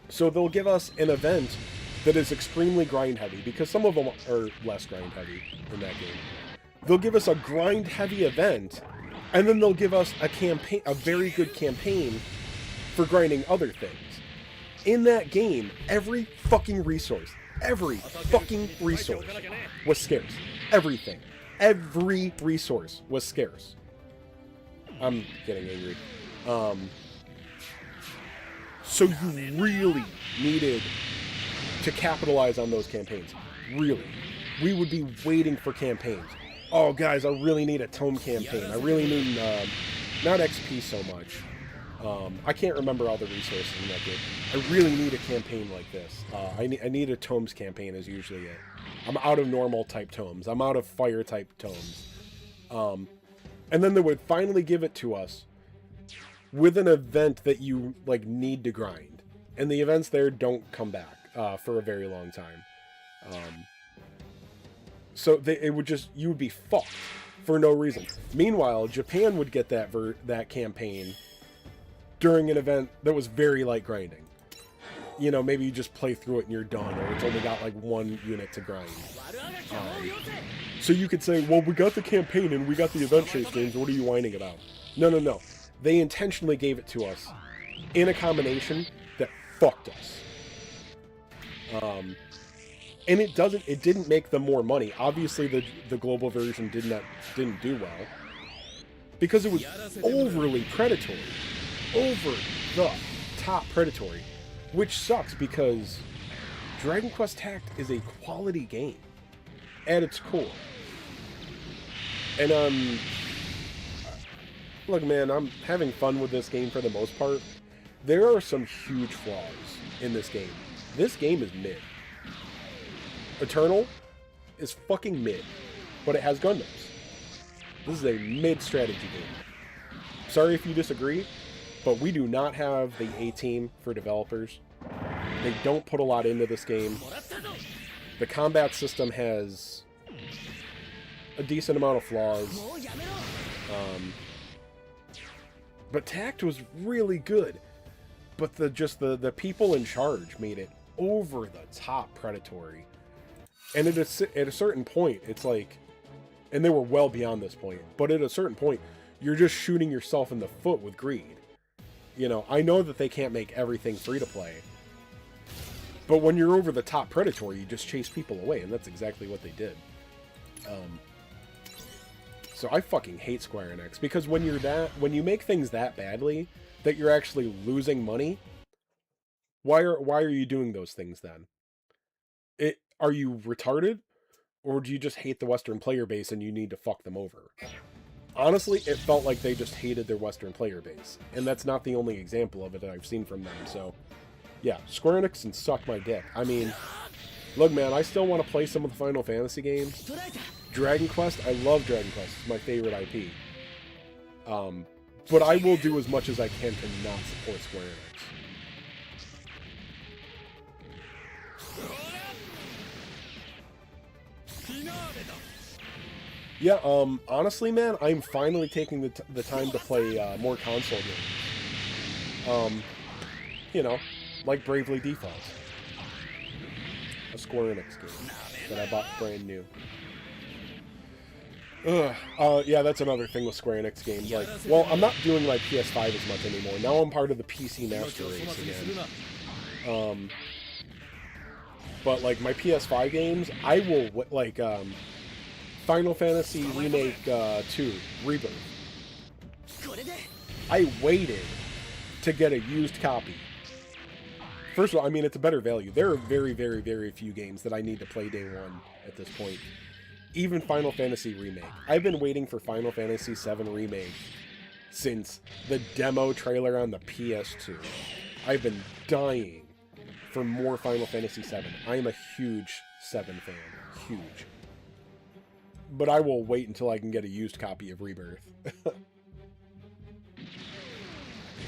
So they'll give us an event that is extremely grind heavy, because some of them are less grind heavy in that game. They'll give us a grind heavy event, and then they'll give us a campaign, a very good campaign for grinding other things. In that game, every fucking resource was scarce. Everything. Every resource was scarce. I'm getting angry. So you really needed to capitalize on those campaigns. Really. We would be waiting for campaigns. Oh, guys, I really need a tome campaign. I really need, not XP so much. I can't remember all the resources in that game. I really need a campaign like this. I need a tomes campaign is usually it. I'm out of normal type tomes. I'm out of fire type tomes. And then they would finally give it to us with an event that you like need to grind. And the events there don't come back for a very long time. So it would just, you would be fucked for no reason. Meanwhile, Japan would get that campaign during an event that was very light grinding. You know, maybe you just play through it and you're done, or it's only got like one unit to grind. So you could say, well, we got the campaign and we got the event chase games, what are you whining about? No. They intentionally gave it to us in a combination that fucked us. And it didn't make them more money. Obviously the global version didn't do well, because it was overly predatory. Over the top predatory, which sucks because Dragon Quest Tact is a quality game at its core. And look, man, I'm having fun with this game for the most part. There are some huge flaws in this game. This game is mid. Eternal is fucking mid, but it has Gundams. This is a mid strategy game. Sorry if you disagree, but we do not have the A-team for developers. They don't put a lot into this game. The combat system has a decent amount of flaws. But Tact was really good. But the people in charge made it over the top predatory. And at a certain point, it's like, and they were well beyond this point, but at a certain point, you're just shooting yourself in the foot with greed. You know, I know that they can't make everything free to play, but when you're over the top predatory, you just chase people away, and that's exactly what they did. So I fucking hate Square Enix, because when you make things that badly that you're actually losing money, why are you doing those things then? Are you retarded, or do you just hate the Western player base and you need to fuck them over? Honestly, it felt like they just hated their Western player base, and that's not the only example of it that I've seen from them. So, yeah, Square Enix can suck my dick. I mean, look, man, I still want to play some of the Final Fantasy games. Dragon Quest, I love Dragon Quest. It's my favorite IP. But I will do as much as I can to not support Square Enix. Yeah, honestly, man, I'm finally taking the time to play more console games. You know, like Bravely Default. A Square Enix game that I bought brand new. Yeah, that's another thing with Square Enix games. Like, well, I'm not doing like PS5 as much anymore. Now I'm part of the PC Master Race again. But like my PS5 games, I will like Final Fantasy Remake 2 Rebirth. I waited to get a used copy. First of all, I mean, it's a better value. There are very, very, very few games that I need to play day one at this point. Even Final Fantasy Remake. I've been waiting for Final Fantasy VII Remake since the demo trailer on the PS2. I've been dying for more Final Fantasy VII. I am a huge 7 fan. Huge. But I will wait until I can get a used copy of Rebirth.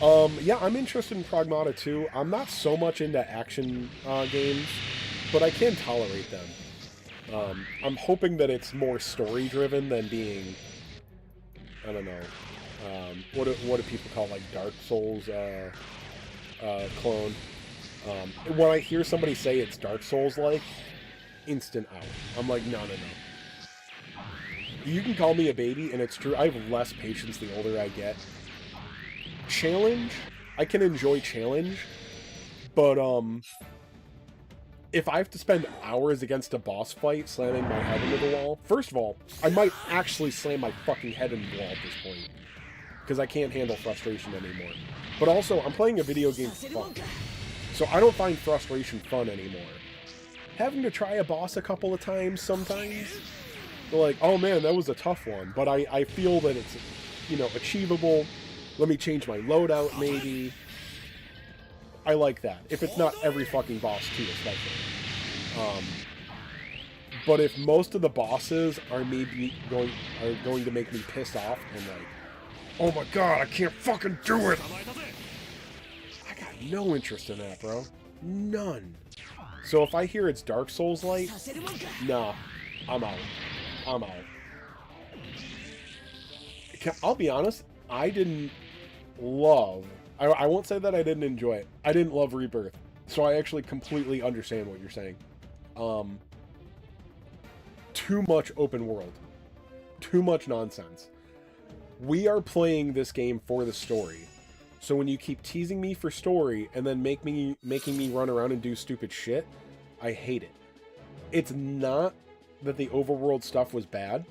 Yeah, I'm interested in Pragmata too. I'm not so much into action games, but I can tolerate them. I'm hoping that it's more story driven than being, I don't know, what do people call, like, Dark Souls clone? When I hear somebody say it's Dark Souls like, instant out. I'm like, no, no, no. You can call me a baby, and it's true. I have less patience the older I get. Challenge, I can enjoy challenge, but if I have to spend hours against a boss fight slamming my head into the wall, first of all, I might actually slam my fucking head into the wall at this point, because I can't handle frustration anymore. But also, I'm playing a video game for fun, so I don't find frustration fun anymore. Having to try a boss a couple of times sometimes, like, oh man, that was a tough one, but I feel that it's, you know, achievable. Let me change my loadout, maybe. I like that. If it's not every fucking boss, too, especially. But if most of the bosses are going to make me pissed off and like, oh my god, I can't fucking do it! I got no interest in that, bro. None. So if I hear it's Dark Souls-like, nah, I'm out. I'm out. I'll be honest, I didn't love... I won't say that I didn't enjoy it. I didn't love Rebirth. So I actually completely understand what you're saying. Too much open world. Too much nonsense. We are playing this game for the story. So when you keep teasing me for story and then making me run around and do stupid shit, I hate it. It's not that the overworld stuff was bad.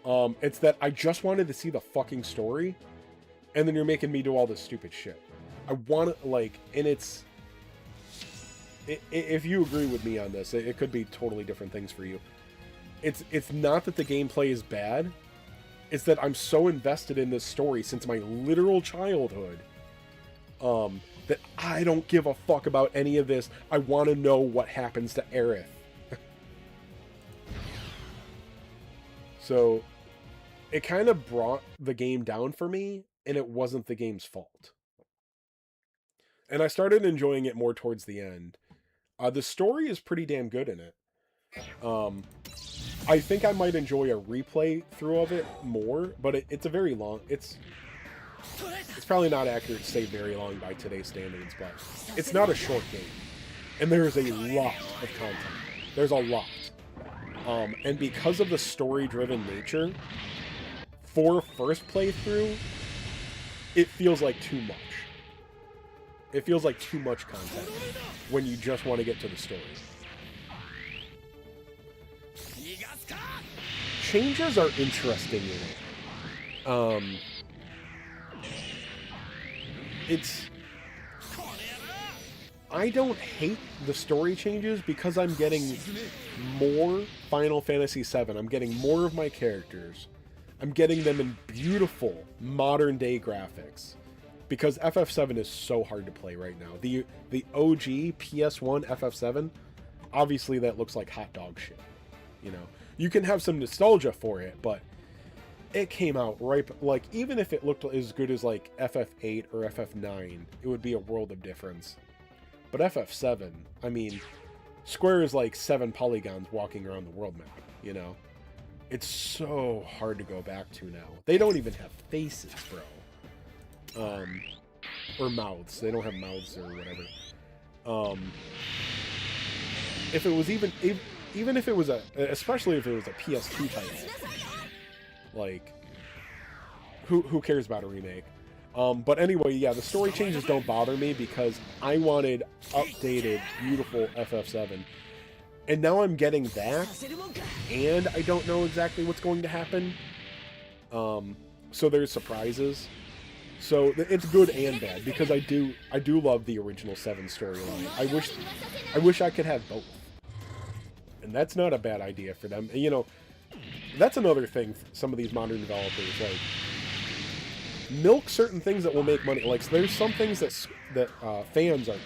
It's that I just wanted to see the fucking story, and then you're making me do all this stupid shit. I want to, like, and it's... If you agree with me on this, it could be totally different things for you. It's not that the gameplay is bad. It's that I'm so invested in this story since my literal childhood, that I don't give a fuck about any of this. I want to know what happens to Aerith. So, it kind of brought the game down for me, and it wasn't the game's fault. And I started enjoying it more towards the end. The story is pretty damn good in it. I think I might enjoy a replay through of it more, but it's a very long... It's probably not accurate to say very long by today's standards, but it's not a short game. And there's a lot of content. There's a lot. And because of the story-driven nature, for first playthrough, it feels like too much. It feels like too much content when you just want to get to the story. Changes are interesting in it. I don't hate the story changes because I'm getting more Final Fantasy VII. I'm getting more of my characters. I'm getting them in beautiful modern-day graphics. Because FF7 is so hard to play right now. The OG PS1 FF7, obviously that looks like hot dog shit. You know, you can have some nostalgia for it, but it came out right, like, even if it looked as good as like FF8 or FF9, it would be a world of difference. But FF7, I mean, Square is like 7 polygons walking around the world map, you know? It's so hard to go back to now. They don't even have faces, bro. Or mouths. They don't have mouths or whatever. If it was even if it was especially if it was a PS2 title, like, who cares about a remake? But anyway, yeah, the story changes don't bother me because I wanted updated, beautiful FF7. And now I'm getting that, and I don't know exactly what's going to happen. So there's surprises. So it's good and bad because I do love the original 7 storyline. I wish I could have both. And that's not a bad idea for them. You know, that's another thing some of these modern developers, like, milk certain things that will make money. Like, so there's some things that fans are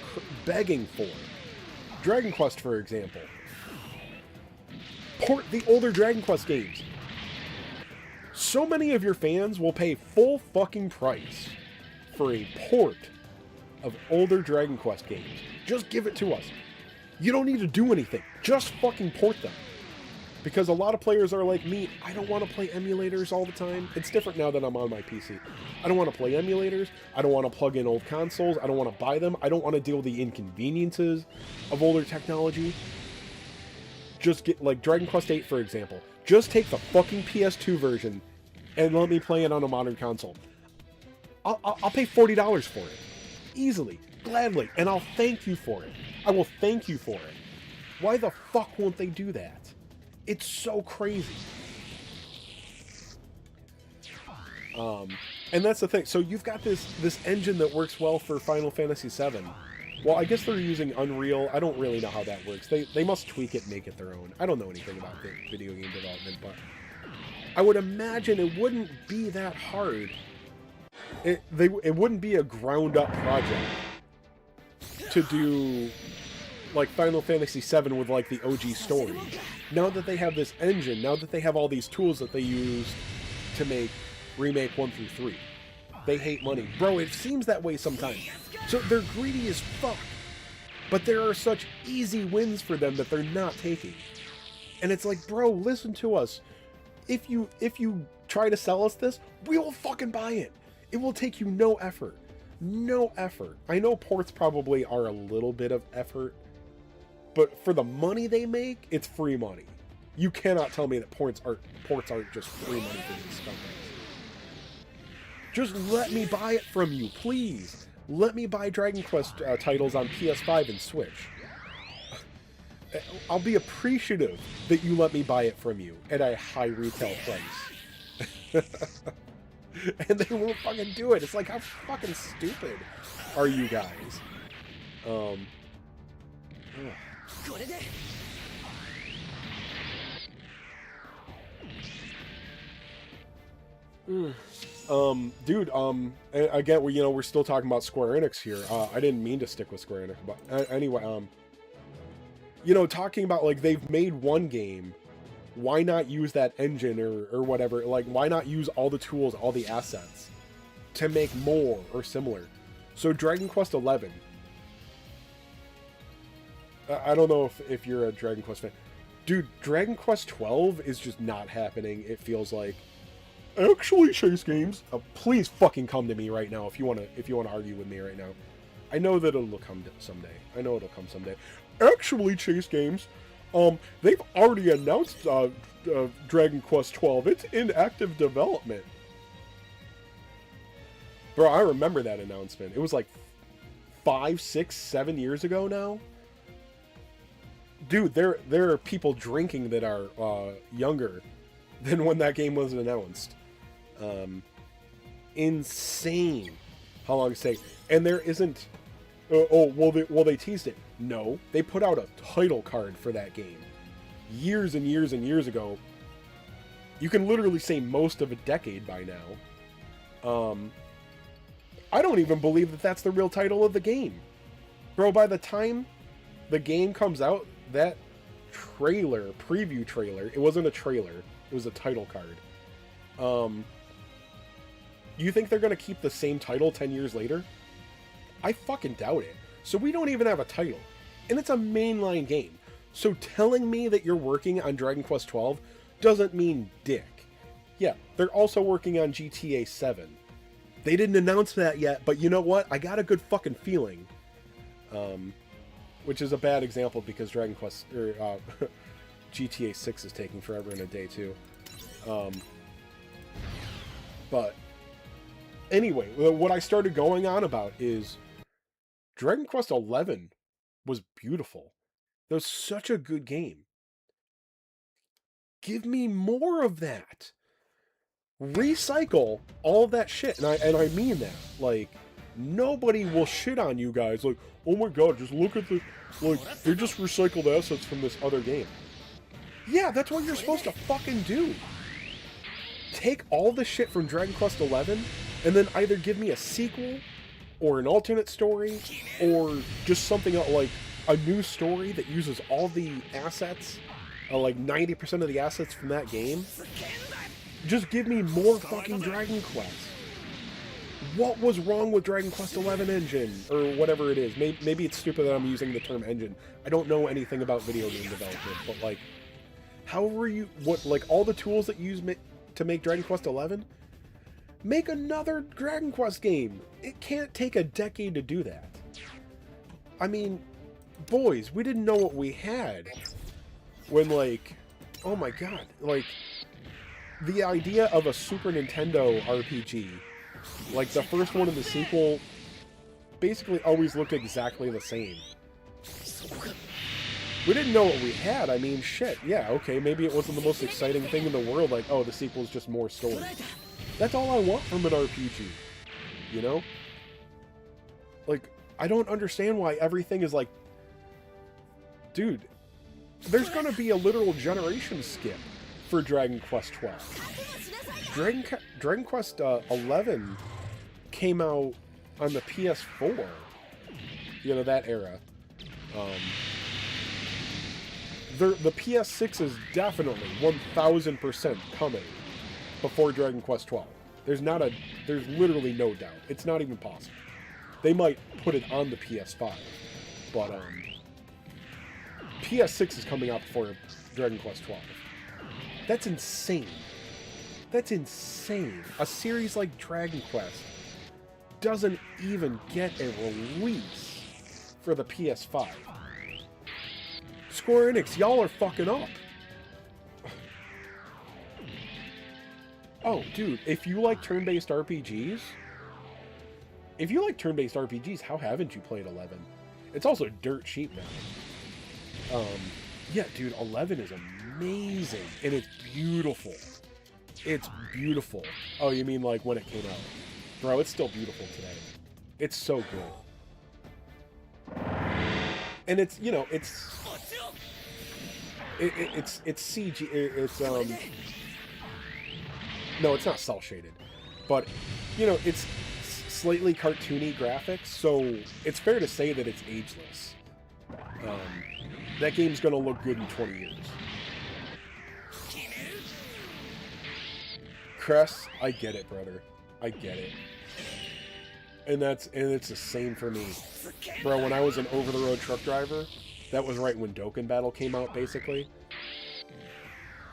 begging for. Dragon Quest, for example. Port the older Dragon Quest games. So many of your fans will pay full fucking price for a port of older Dragon Quest games. Just give it to us. You don't need to do anything. Just fucking port them. Because a lot of players are like me, I don't want to play emulators all the time. It's different now that I'm on my PC. I don't want to play emulators. I don't want to plug in old consoles. I don't want to buy them. I don't want to deal with the inconveniences of older technology. Just get, like, Dragon Quest VIII, for example. Just take the fucking PS2 version and let me play it on a modern console. I'll pay $40 for it. Easily. Gladly. And I'll thank you for it. I will thank you for it. Why the fuck won't they do that? It's so crazy. And that's the thing. So you've got this engine that works well for Final Fantasy VII. Well, I guess they're using Unreal. I don't really know how that works. They must tweak it and make it their own. I don't know anything about the video game development, but I would imagine it wouldn't be that hard. It wouldn't be a ground-up project to do like Final Fantasy VII with like the OG story. Now that they have this engine, now that they have all these tools that they use to make Remake 1 through 3, they hate money. Bro, it seems that way sometimes. So they're greedy as fuck. But there are such easy wins for them that they're not taking. And it's like, bro, listen to us. If you try to sell us this, we will fucking buy it. It will take you no effort. No effort. I know ports probably are a little bit of effort, but for the money they make, it's free money. You cannot tell me that ports aren't just free money for these companies. Just let me buy it from you, please. Let me buy Dragon Quest titles on PS5 and Switch. I'll be appreciative that you let me buy it from you at a high retail price. And they won't fucking do it. It's like, how fucking stupid are you guys? Dude, again, we're still talking about Square Enix here. I didn't mean to stick with Square Enix, but anyway, talking about, like, they've made one game, why not use that engine or whatever? Like, why not use all the tools, all the assets to make more or similar? So Dragon Quest XI, I don't know if you're a Dragon Quest fan. Dude, Dragon Quest 12 is just not happening, it feels like. Actually, Chase Games, please fucking come to me right now if you want to argue with me right now. I know that it'll come someday. I know it'll come someday. Actually, Chase Games, they've already announced Dragon Quest 12. It's in active development. Bro, I remember that announcement. It was like 5, 6, 7 years ago now. Dude, there are people drinking that are younger than when that game was announced. Insane how long it takes. And there isn't... they teased it. No, they put out a title card for that game years and years and years ago. You can literally say most of a decade by now. I don't even believe that that's the real title of the game. Bro, by the time the game comes out, that preview trailer, it wasn't a trailer, it was a title card. You think they're going to keep the same title 10 years later? I fucking doubt it. So we don't even have a title. And it's a mainline game. So telling me that you're working on Dragon Quest 12 doesn't mean dick. Yeah, they're also working on GTA 7. They didn't announce that yet, but you know what? I got a good fucking feeling. Which is a bad example because Dragon Quest... GTA 6 is taking forever and a day too. But anyway, what I started going on about is Dragon Quest 11 was beautiful. That was such a good game. Give me more of that. Recycle all of that shit. And I mean that. Like, nobody will shit on you guys. Like, oh my god, just look at the... Like, they just recycled assets from this other game. Yeah, that's what you're supposed to fucking do. Take all the shit from Dragon Quest XI, and then either give me a sequel, or an alternate story, or just something like a new story that uses all the assets, like 90% of the assets from that game. Just give me more fucking Dragon Quest. What was wrong with Dragon Quest XI engine? Or whatever it is. Maybe it's stupid that I'm using the term engine. I don't know anything about video game development, but like, however you... like, all the tools that you use to make Dragon Quest XI? Make another Dragon Quest game! It can't take a decade to do that. I mean, boys, we didn't know what we had when, like... Oh my god, like, the idea of a Super Nintendo RPG, like the first one and the sequel, basically always looked exactly the same. We didn't know what we had. I mean, shit, yeah, okay, maybe it wasn't the most exciting thing in the world, like, oh, the sequel's just more story. That's all I want from an RPG, you know? Like, I don't understand why everything is like... Dude, there's gonna be a literal generation skip for Dragon Quest XII. Dragon Quest 11 came out on the PS4. You know, that era. The PS6 is definitely 1000% coming before Dragon Quest 12. There's literally no doubt. It's not even possible. They might put it on the PS5, but PS6 is coming out before Dragon Quest 12. That's insane. That's insane. A series like Dragon Quest doesn't even get a release for the PS5. Square Enix, y'all are fucking up. Oh, dude, if you like turn-based RPGs, how haven't you played 11? It's also dirt cheap now. Yeah, dude, 11 is amazing, and it's beautiful. It's beautiful. Oh, you mean like when it came out? Bro, it's still beautiful today. It's so good. And it's, you know, it's CG, no, it's not cel-shaded, but, you know, it's slightly cartoony graphics, so it's fair to say that it's ageless. That game's gonna look good in 20 years. Cress, I get it, brother. I get it. And it's the same for me. Bro, when I was an over-the-road truck driver, that was right when Dokkan Battle came out, basically.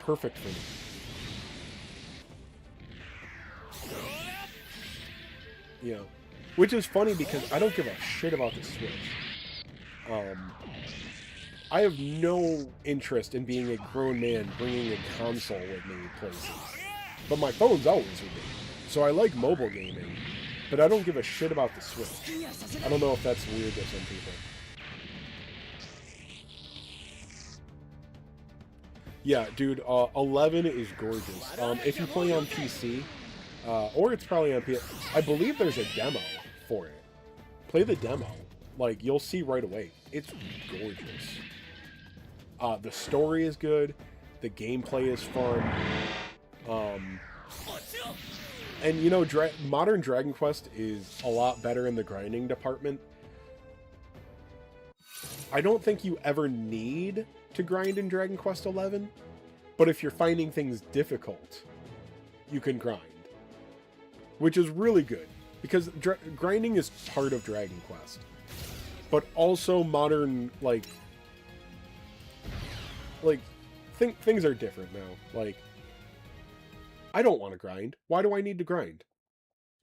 Perfect for me. You know, which is funny because I don't give a shit about the Switch. I have no interest in being a grown man bringing a console with me places. But my phone's always with me. So I like mobile gaming, but I don't give a shit about the Switch. I don't know if that's weird to some people. Yeah, dude, 11 is gorgeous. If you play on PC, or it's probably on PS, I believe there's a demo for it. Play the demo. Like, you'll see right away. It's gorgeous. The story is good. The gameplay is fun. And, you know, modern Dragon Quest is a lot better in the grinding department. I don't think you ever need to grind in Dragon Quest XI, but if you're finding things difficult, you can grind. Which is really good, because grinding is part of Dragon Quest. But also modern, things are different now. Like, I don't want to grind. Why do I need to grind?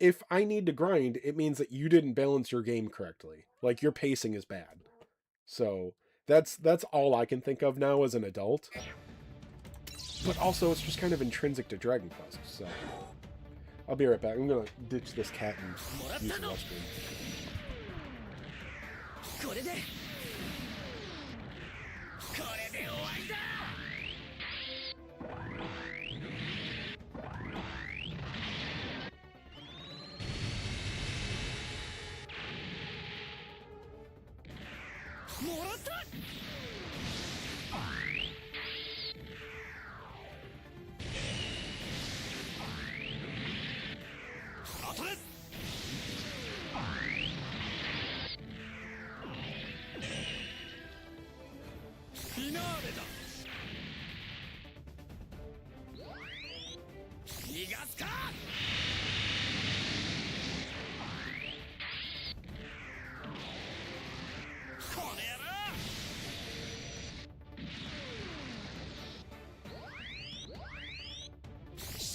If I need to grind, it means that you didn't balance your game correctly. Like, your pacing is bad. So, that's all I can think of now as an adult. But also, it's just kind of intrinsic to Dragon Quest, so... I'll be right back. I'm gonna ditch this cat and use the restroom.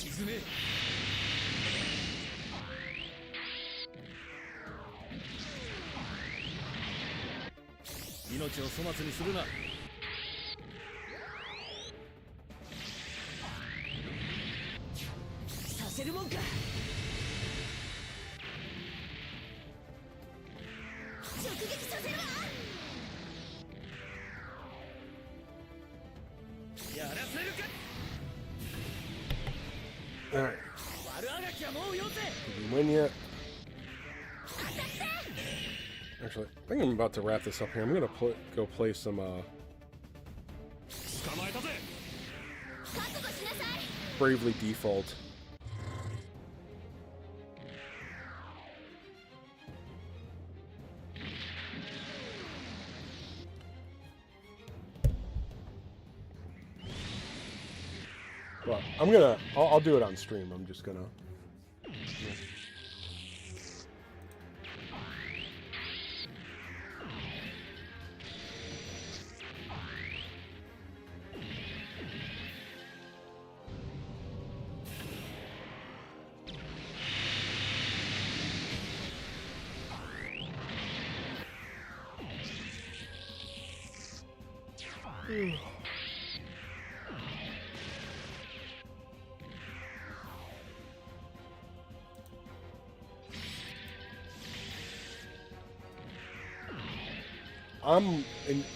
沈め。命を粗末にするな。させるもんか。直撃させるわ。やらせるか。 Alright. 悪あがきはもうよせ。 Did we win yet? Actually, I think I'm about to wrap this up here. I'm gonna go play some 捕まえたぜ。 Bravely Default. Well, I'll do it on stream. I'm just gonna. Yeah.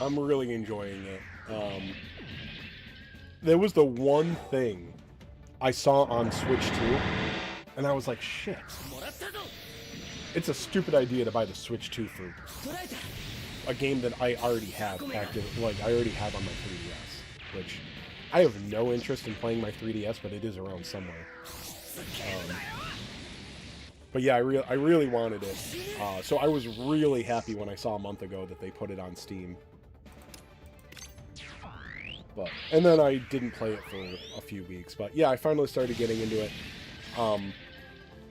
I'm really enjoying it. There was the one thing I saw on Switch 2, and I was like, shit. It's a stupid idea to buy the Switch 2 for a game that I already have active, like I already have on my 3DS, which I have no interest in playing my 3DS, but it is around somewhere. But yeah, I really wanted it, so I was really happy when I saw a month ago that they put it on Steam. And then I didn't play it for a few weeks, but yeah, I finally started getting into it.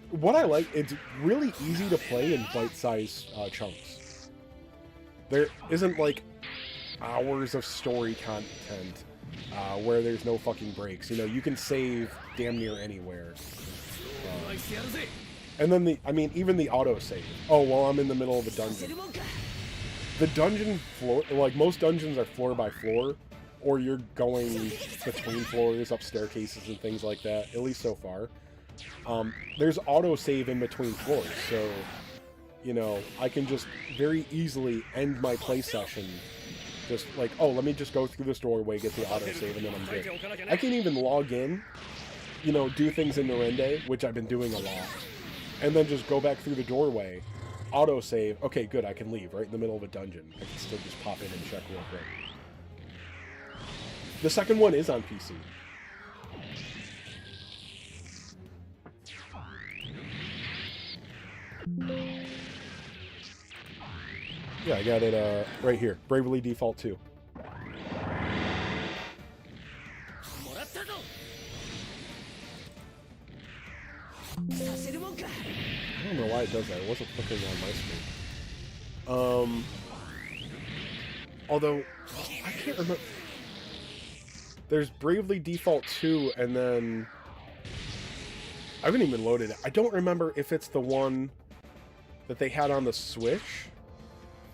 What I like, it's really easy to play in bite-sized chunks. There isn't like hours of story content where there's no fucking breaks. You know, you can save damn near anywhere. And then even the autosave. Oh, well, I'm in the middle of a dungeon. The dungeon floor, like most dungeons are floor by floor, or you're going between floors, up staircases and things like that, at least so far. There's autosave in between floors, so, you know, I can just very easily end my play session. Just like, oh, let me just go through this doorway, get the autosave, and then I'm good. I can even log in, you know, do things in Norende, which I've been doing a lot, and then just go back through the doorway, autosave, okay, good, I can leave right in the middle of a dungeon. I can still just pop in and check real quick. The second one is on PC. Yeah, I got it right here. Bravely Default 2. I don't know why it does that. It wasn't clicking on my screen. Although, I can't remember. There's Bravely Default 2, and then I haven't even loaded it. I don't remember if it's the one that they had on the Switch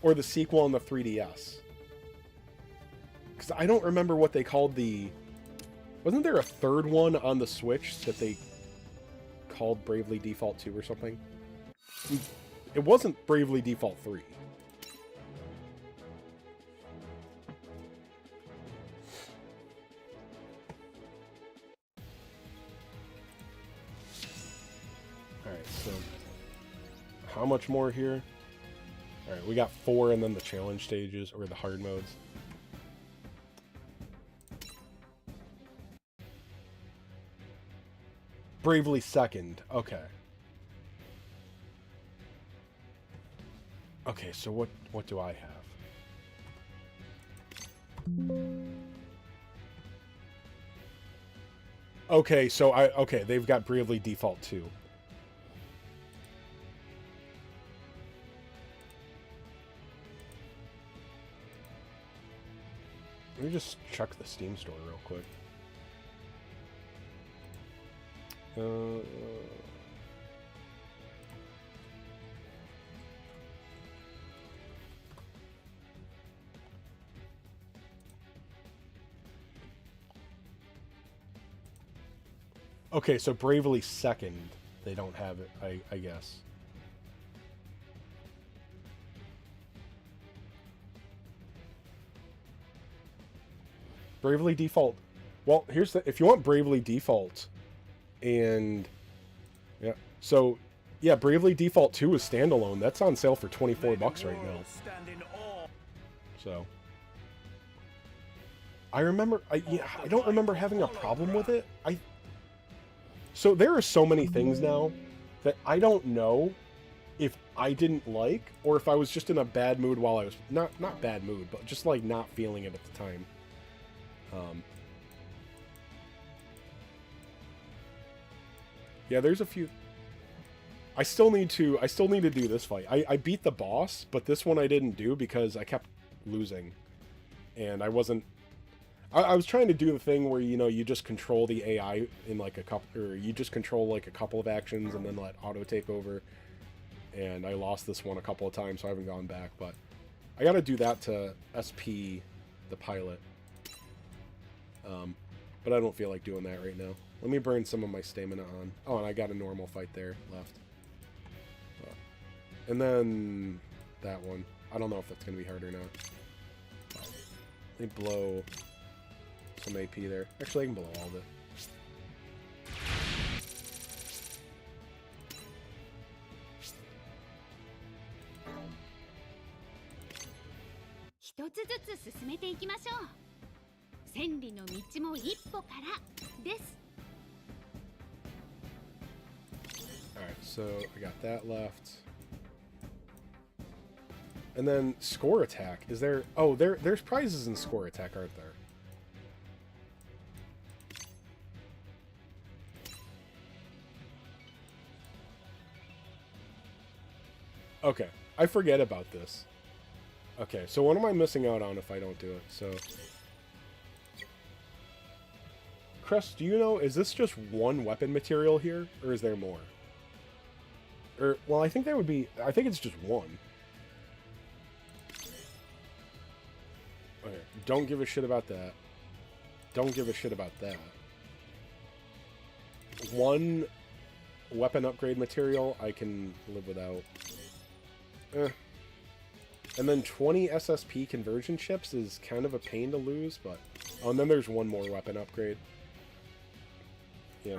or the sequel on the 3DS. Because I don't remember what they called the... Wasn't there a third one on the Switch that they called Bravely Default 2 or something? It wasn't Bravely Default 3. Alright, so how much more here? Alright, we got 4 and then the challenge stages, or the hard modes. Bravely second, okay. Okay, so what do I have? Okay, so okay, they've got Bravely Default 2. Let me just check the Steam store real quick. Uh, okay, so Bravely second, they don't have it, I guess. Bravely Default. Well, here's the... If you want Bravely Default, and... Yeah, so... Yeah, Bravely Default 2 is standalone. That's on sale for $24 right now. So... I remember... I don't remember having a problem with it. So there are so many things now that I don't know if I didn't like, or if I was just in a bad mood while I was... Not bad mood, but just, like, not feeling it at the time. Yeah, there's a few... I still need to do this fight. I beat the boss, but this one I didn't do because I kept losing. And I wasn't... I was trying to do the thing where, you know, you just control the AI in, like, a couple... Or you just control, like, a couple of actions and then let auto take over. And I lost this one a couple of times, so I haven't gone back. But I gotta do that to SP the pilot. But I don't feel like doing that right now. Let me burn some of my stamina on. Oh, and I got a normal fight there left. And then that one. I don't know if that's going to be hard or not. Let me blow some AP there. Actually, I can blow all of it. 一つずつ進めていきましょう。千里の道も一歩からです。 Alright, so I got that left. And then score attack. Is there... Oh, there's prizes in score attack, aren't there? Okay, I forget about this. Okay, so what am I missing out on if I don't do it? So... Crest, do you know, is this just one weapon material here? Or is there more? Or, well, I think there would be... I think it's just one. Okay, don't give a shit about that. Don't give a shit about that. One weapon upgrade material I can live without. And then 20 SSP conversion chips is kind of a pain to lose, but... Oh, and then there's one more weapon upgrade. Yeah.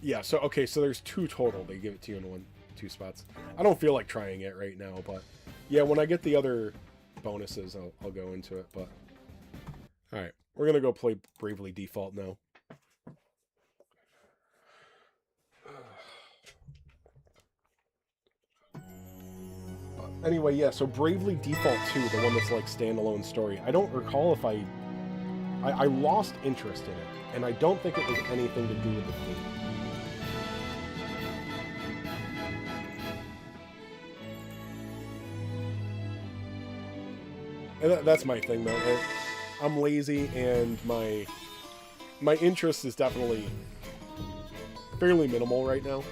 Yeah, so, okay, so there's 2 total. They give it to you in 2 spots. I don't feel like trying it right now, but... Yeah, when I get the other bonuses, I'll go into it, but... Alright, we're gonna go play Bravely Default now. Anyway, yeah, so Bravely Default 2, the one that's like standalone story, I don't recall if I lost interest in it, and I don't think it was anything to do with the theme. And that's my thing, though. I'm lazy, and my interest is definitely fairly minimal right now.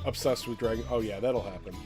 Obsessed with Dragon... Oh, yeah, that'll happen.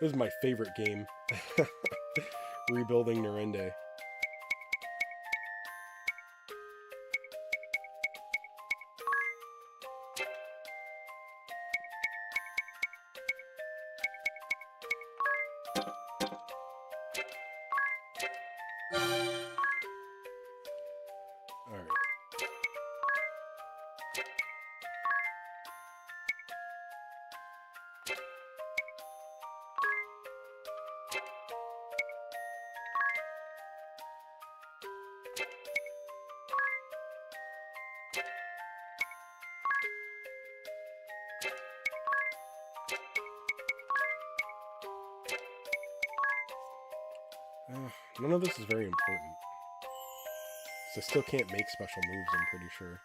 This is my favorite game. Rebuilding Narende. Alright. None of this is very important. So I still can't make special moves, I'm pretty sure.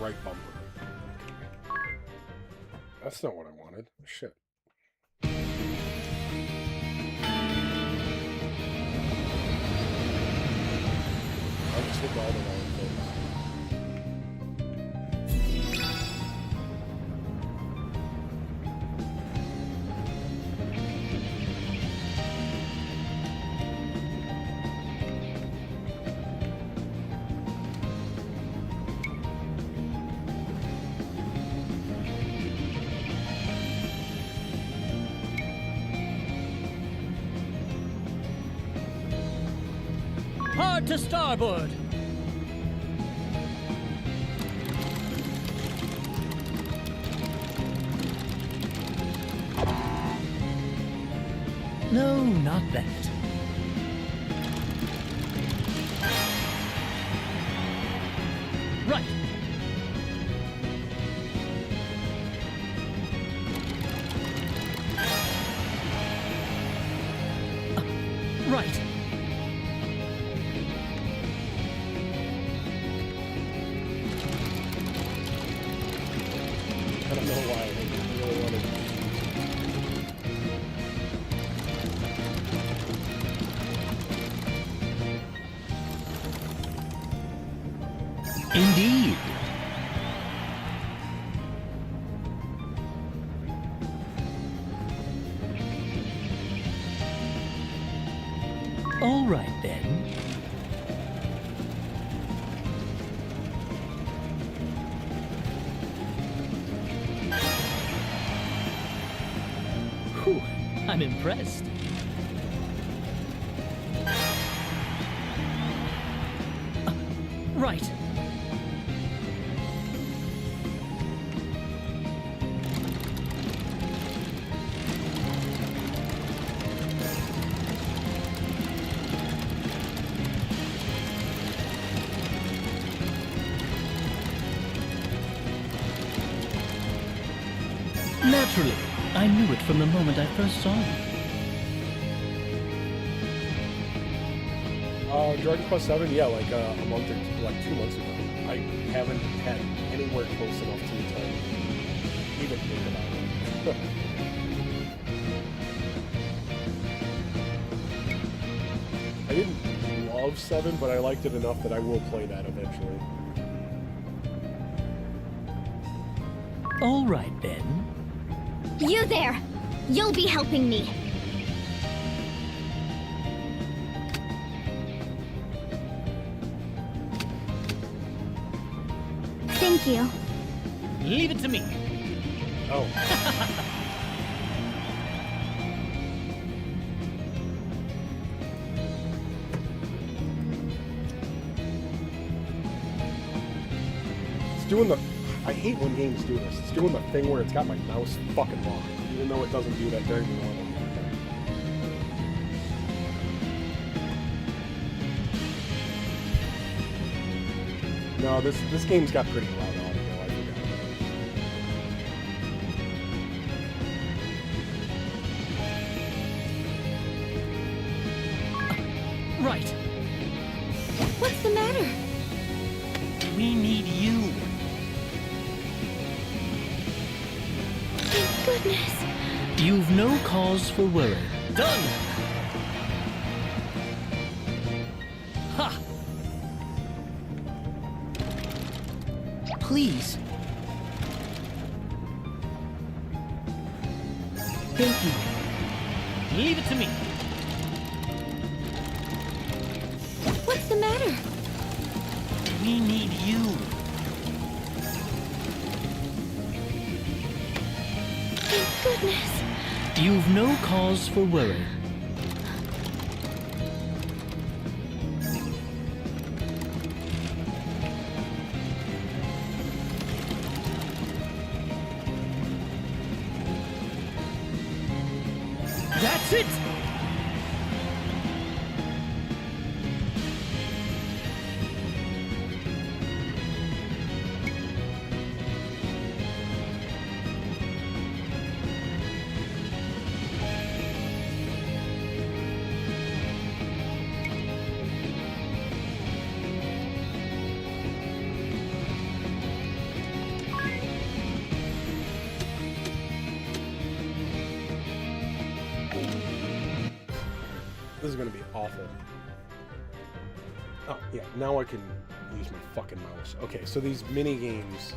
Right bumper. That's not what I wanted. Shit. I just hit all the wrong things. Hard to starboard! No, not that. Right. Right. I don't know why I really wanted to. Indeed. All right, then. Whew, I'm impressed. Right. Naturally, I knew it from the moment I first saw you. Dragon Quest 7, yeah, like a month or two, like 2 months ago. I haven't had anywhere close enough to even think about it. I didn't love 7, but I liked it enough that I will play that eventually. All right, then. You there! You'll be helping me. Thank you. Leave it to me. Oh. It's doing the... I hate when games do this. It's doing the thing where it's got my mouse fucking locked, even though it doesn't do that during the normal game. No, this game's got pretty loud audio, I forgot. Right. What's the matter? We need you. Thank goodness. You've no cause for worry. Done! Ha! Please. Thank you. Leave it to me. What's the matter? We need you. Thank goodness. You've no cause for worry. That's it! This is gonna be awful. Oh, yeah, now I can use my fucking mouse. Okay, so these mini games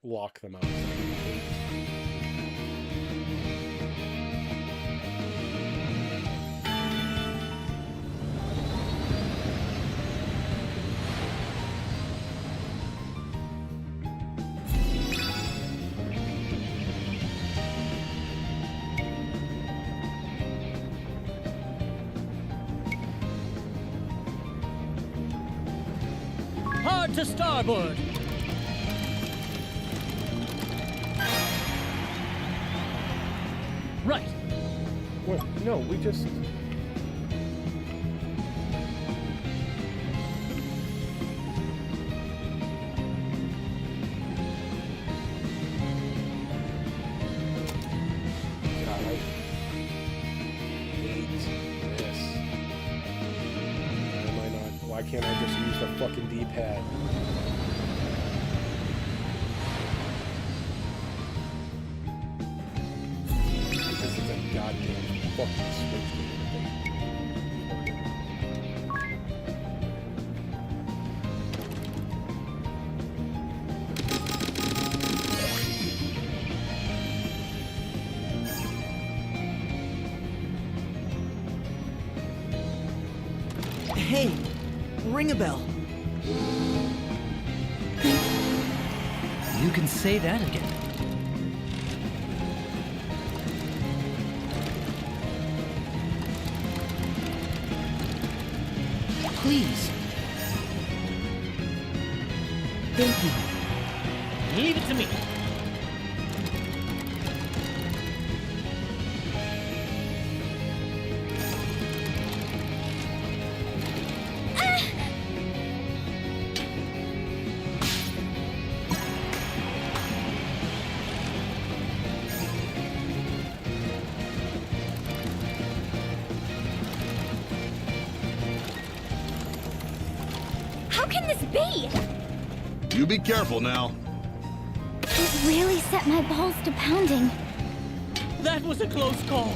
lock the mouse. Hard to starboard! Right. Well, no, we just... God, I hate this. Why am I not... Why can't I just use the fucking D-pad? This is a goddamn fucking Switch game. Hey, ring a bell. You can say that again. Please. Thank you. Leave it to me. How can this be? You be careful now. It really set my balls to pounding. That was a close call.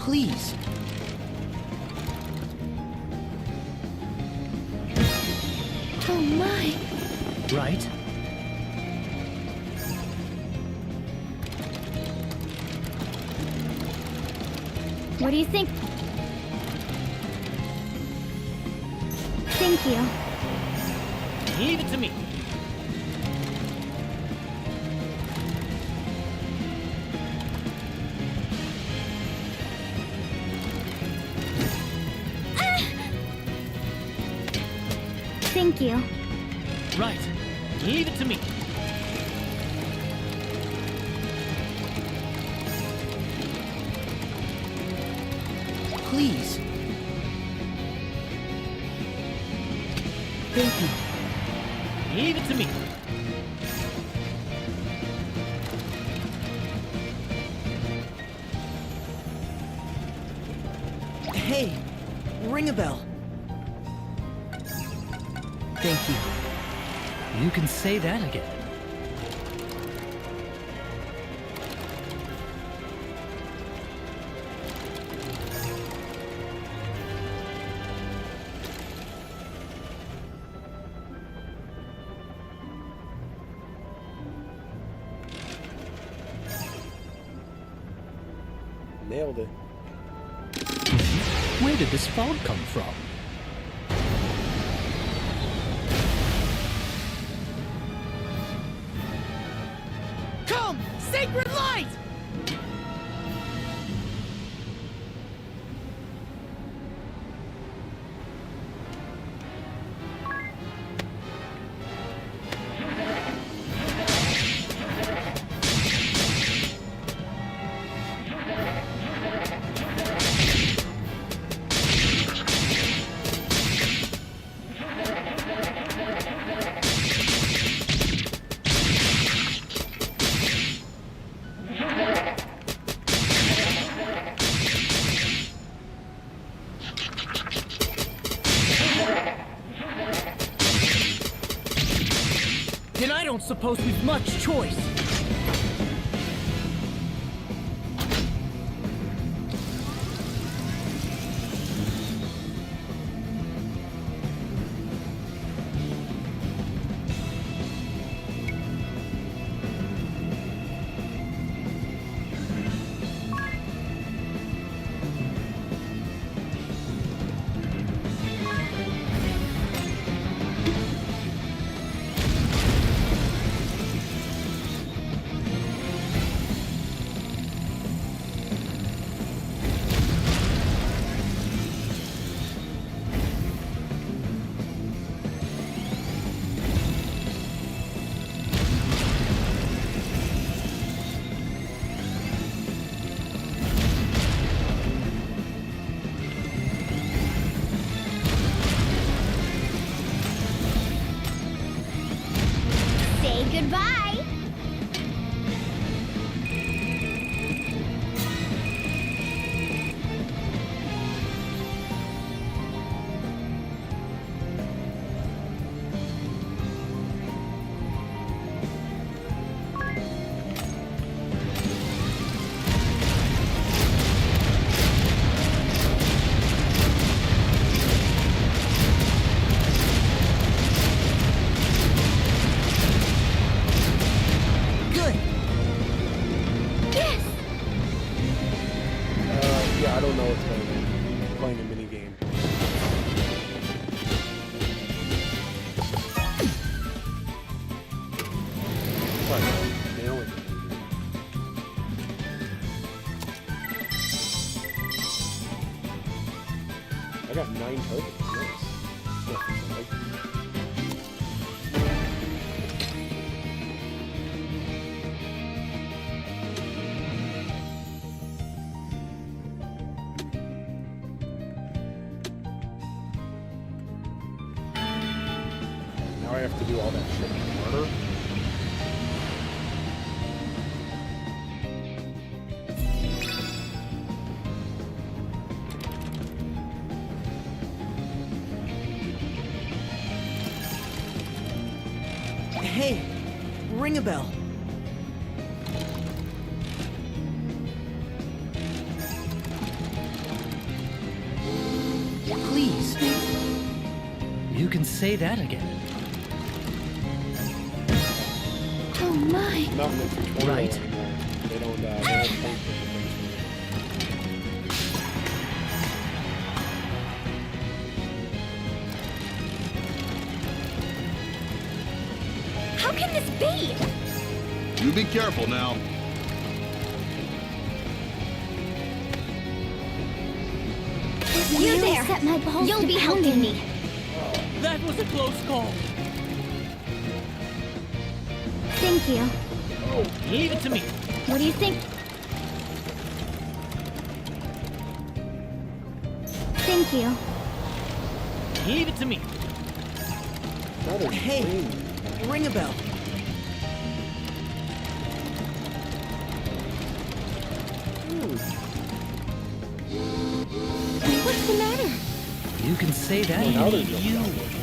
Please. Oh my. Right? What do you think? Thank you. Leave it to me. Thank you. Right. Leave it to me. Please. Thank you. Leave it to me. Hey, ring a bell. Thank you. You can say that again. Nailed it. Where did this fog come from? Come, sacred light! Then I don't suppose we've much choice. Say goodbye. Good. Yes. Yeah, I don't know what's going on. Playing a mini game. What? Nailing it. I got 9 tokens. Nice. Yeah, like now I have to do all that shit harder. Hey, ring a bell. You can say that again. Oh my. Not in the tutorial Right. anymore. They don't point different things How can this be? You be careful now. You there! Set my balls You'll to be helping pounding. me. That was a close call. Thank you. Leave it to me. What do you think? Thank you. Leave it to me. Now they're Hey, green. ring a bell. What's the matter? You can say that Oh, now they're again. just You. downward.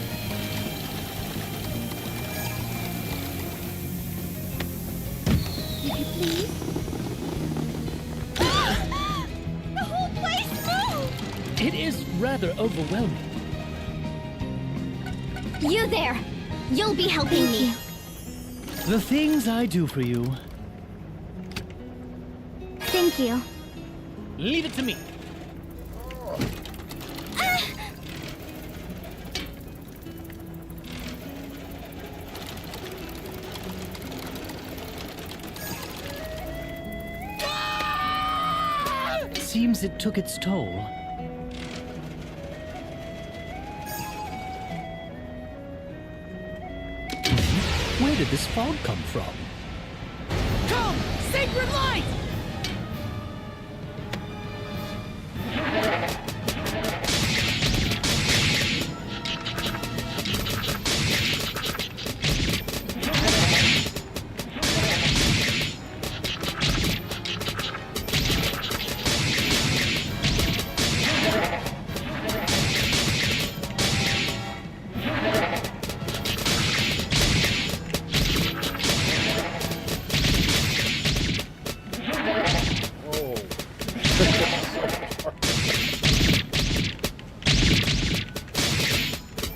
Would you please? The whole place moved! It is rather overwhelming. You there! You'll be helping me. The things I do for you. Thank you. Leave it to me. Seems it took its toll. Where did this fog come from? Come, sacred light! Oh.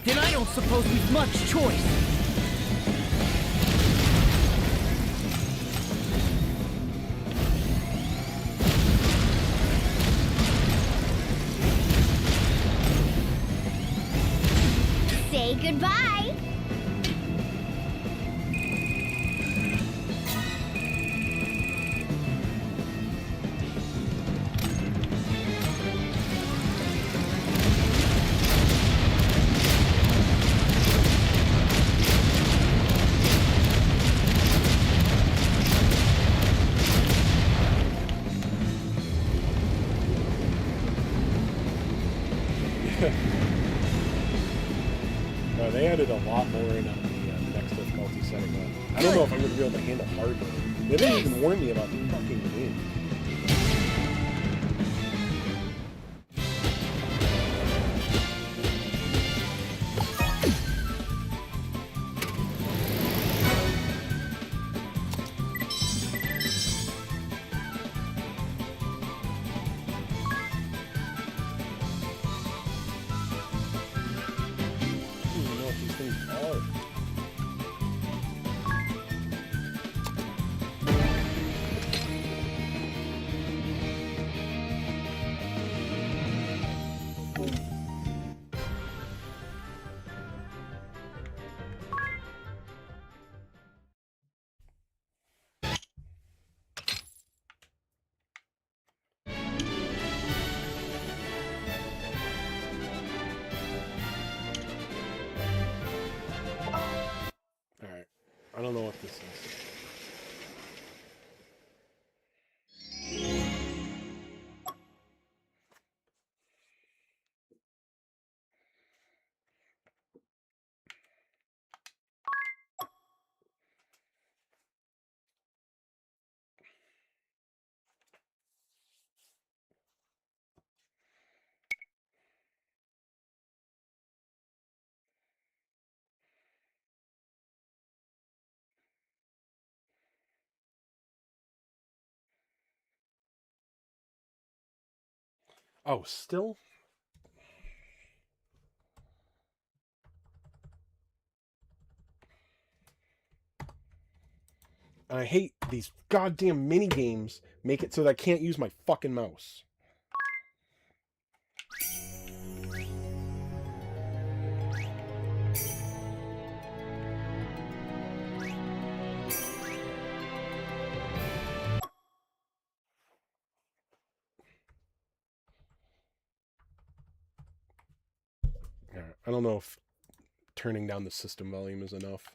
Then I don't suppose we've much choice. Say goodbye! They added a lot more in on the next difficulty setting up. I don't know if I'm going to be able to handle hard mode. They didn't even warn me about the fucking game. I don't even know what these things are. Alright. I don't know what this is. Oh, still? And I hate these goddamn mini games make it so that I can't use my fucking mouse. Alright, I don't know if turning down the system volume is enough.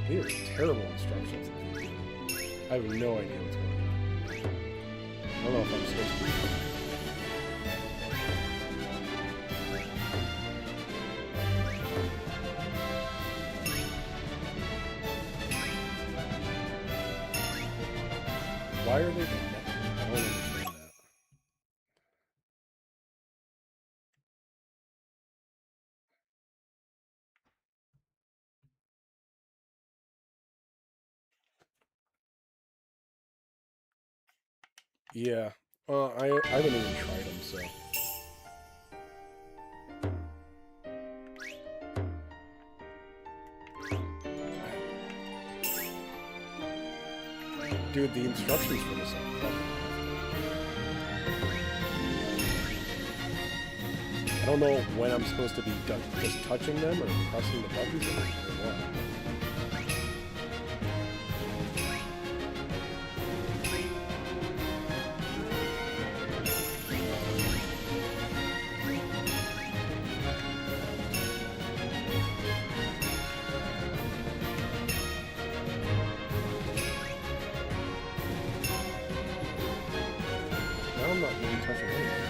These are terrible instructions. I have no idea what's going on. I don't know if I'm supposed to read them. Why are they connected? I don't understand that. Yeah. I haven't even tried them, so. Dude, the instructions for this are fucking awful. I don't know when I'm supposed to be just touching them or pressing the buttons or what. I'm not even touching anything.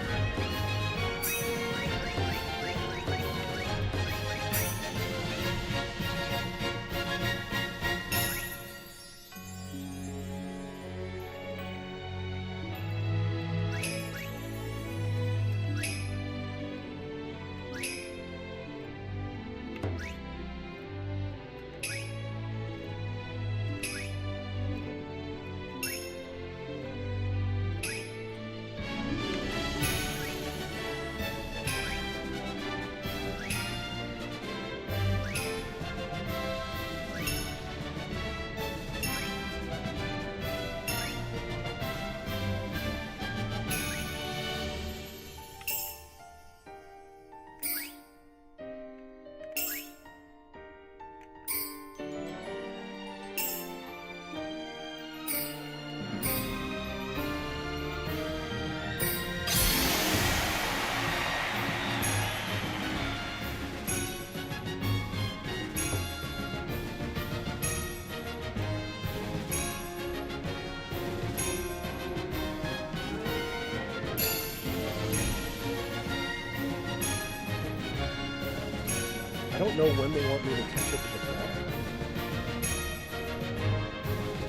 I don't know when they want me to catch up with the ball.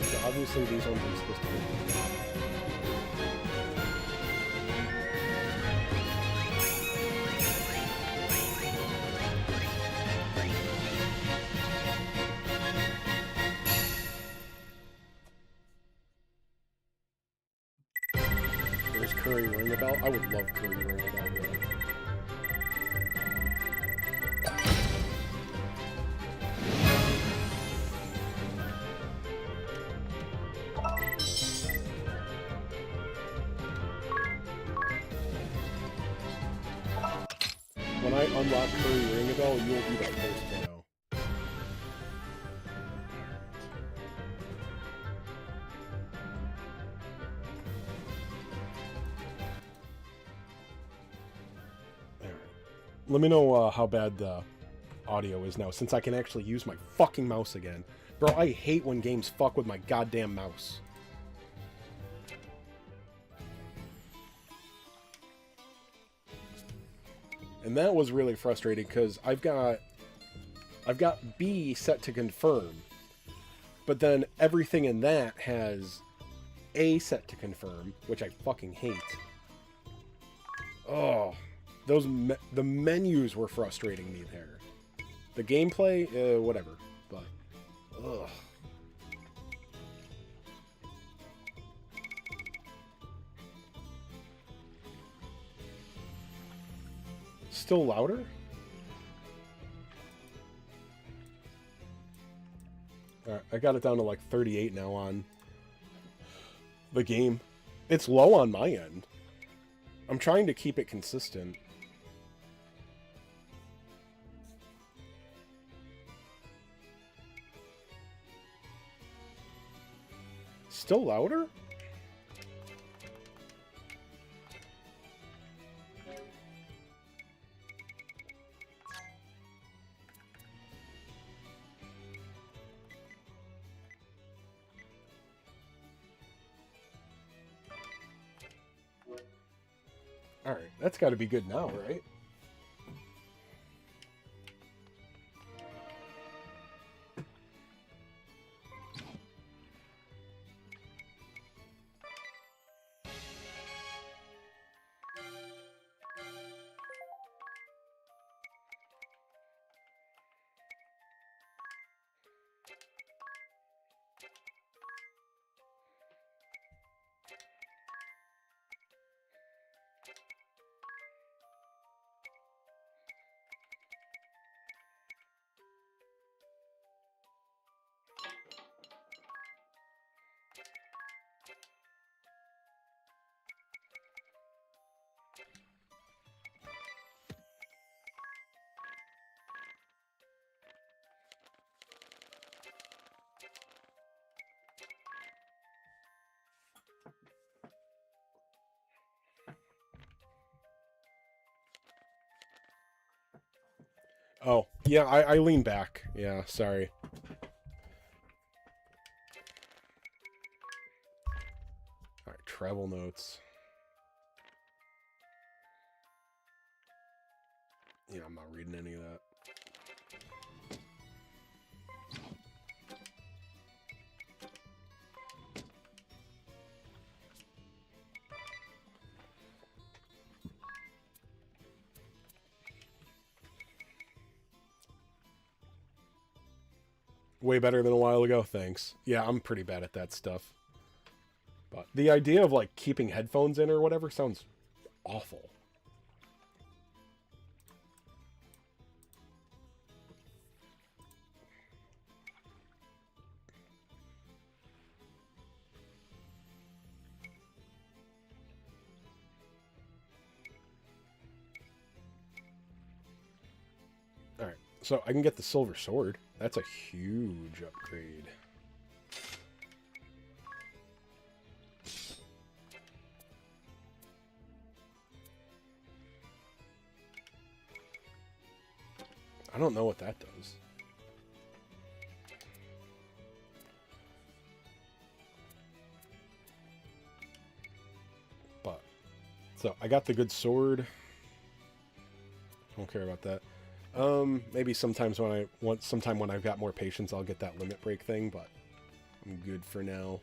So obviously these ones are supposed to be. There's Curry ring a bell. I would love Curry ring a bell, really. When I unlock Curry ring a bell, you'll be the first to know. Let me know how bad the audio is now, since I can actually use my fucking mouse again. Bro, I hate when games fuck with my goddamn mouse. And that was really frustrating, because I've got B set to confirm, but then everything in that has A set to confirm, which I fucking hate. Oh, the menus were frustrating me there. The gameplay, whatever, but ugh. Still louder? Alright, I got it down to like 38 now on the game. It's low on my end. I'm trying to keep it consistent. Still louder? Alright, that's got to be good now, right? Oh, yeah, I lean back. Yeah, sorry. Alright, travel notes. Yeah, I'm not reading any of that. Way better than a while ago, thanks. Yeah, I'm pretty bad at that stuff. But the idea of, like, keeping headphones in or whatever sounds awful. Alright, so I can get the silver sword. That's a huge upgrade. I don't know what that does. But, so I got the good sword. Don't care about that. Maybe sometime when I've got more patience, I'll get that limit break thing, but I'm good for now.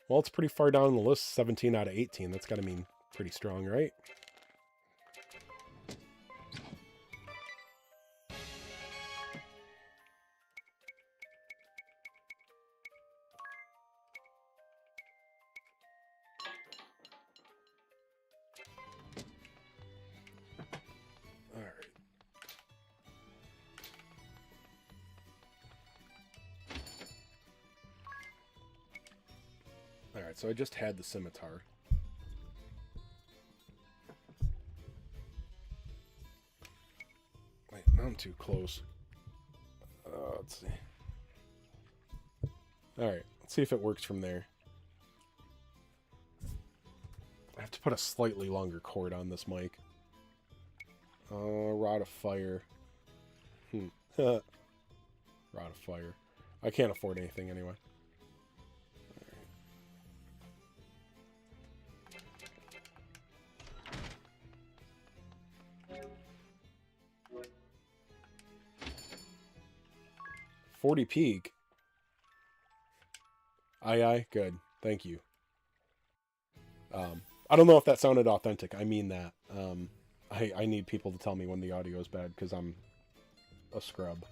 Well, it's pretty far down the list, 17 out of 18. That's got to mean pretty strong, right? All right. All right, so I just had the scimitar. Wait, now I'm too close. Let's see. All right, let's see if it works from there. I have to put a slightly longer cord on this mic. Rod of fire. Rod of fire. I can't afford anything anyway. Right. 40 peak. Aye, good. Thank you. I don't know if that sounded authentic. I mean that. I need people to tell me when the audio is bad because I'm a scrub.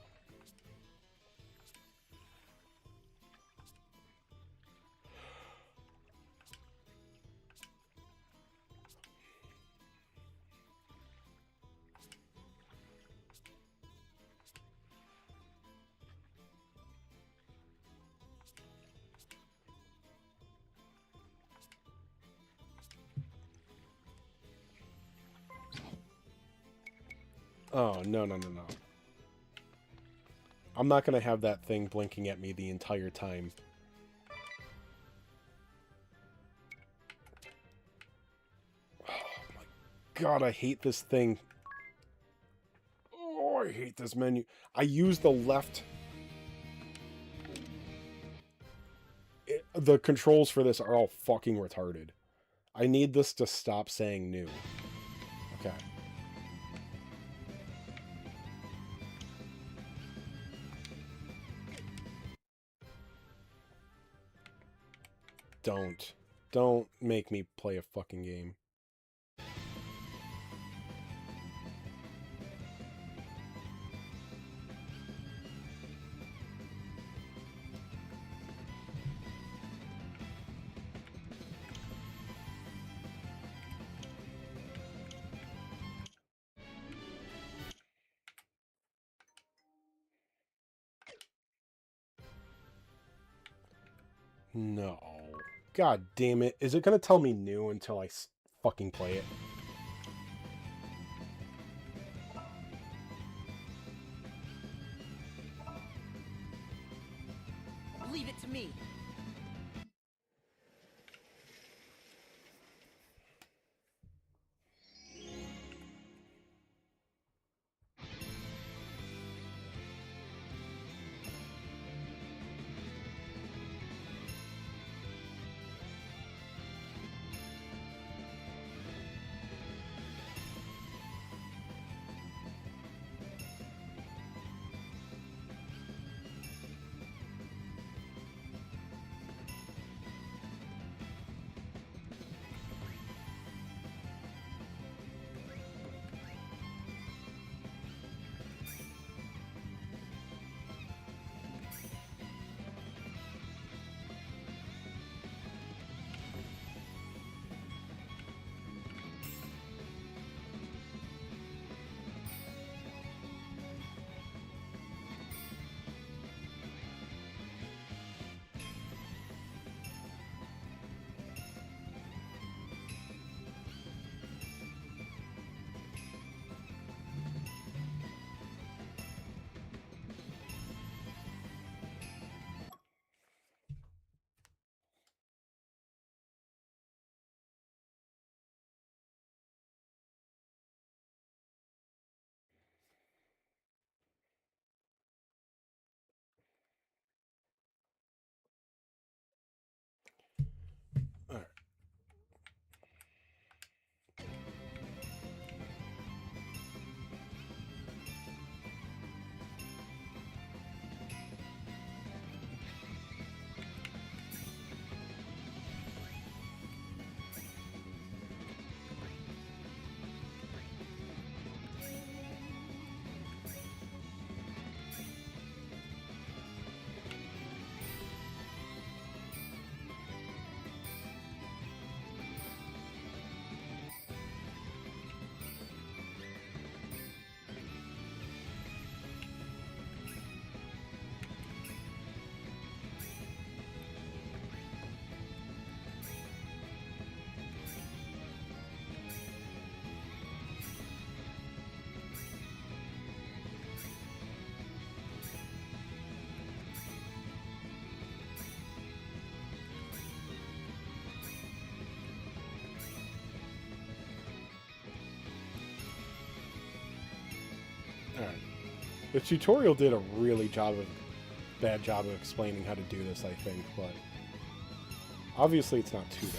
Oh, no. I'm not going to have that thing blinking at me the entire time. Oh my god, I hate this thing. Oh, I hate this menu. I use the left... the controls for this are all fucking retarded. I need this to stop saying new. Okay. Don't make me play a fucking game. No. God damn it. Is it going to tell me new until I fucking play it? Leave it to me. Alright. Alright. The tutorial did a really bad job of explaining how to do this, I think, but obviously it's not too bad.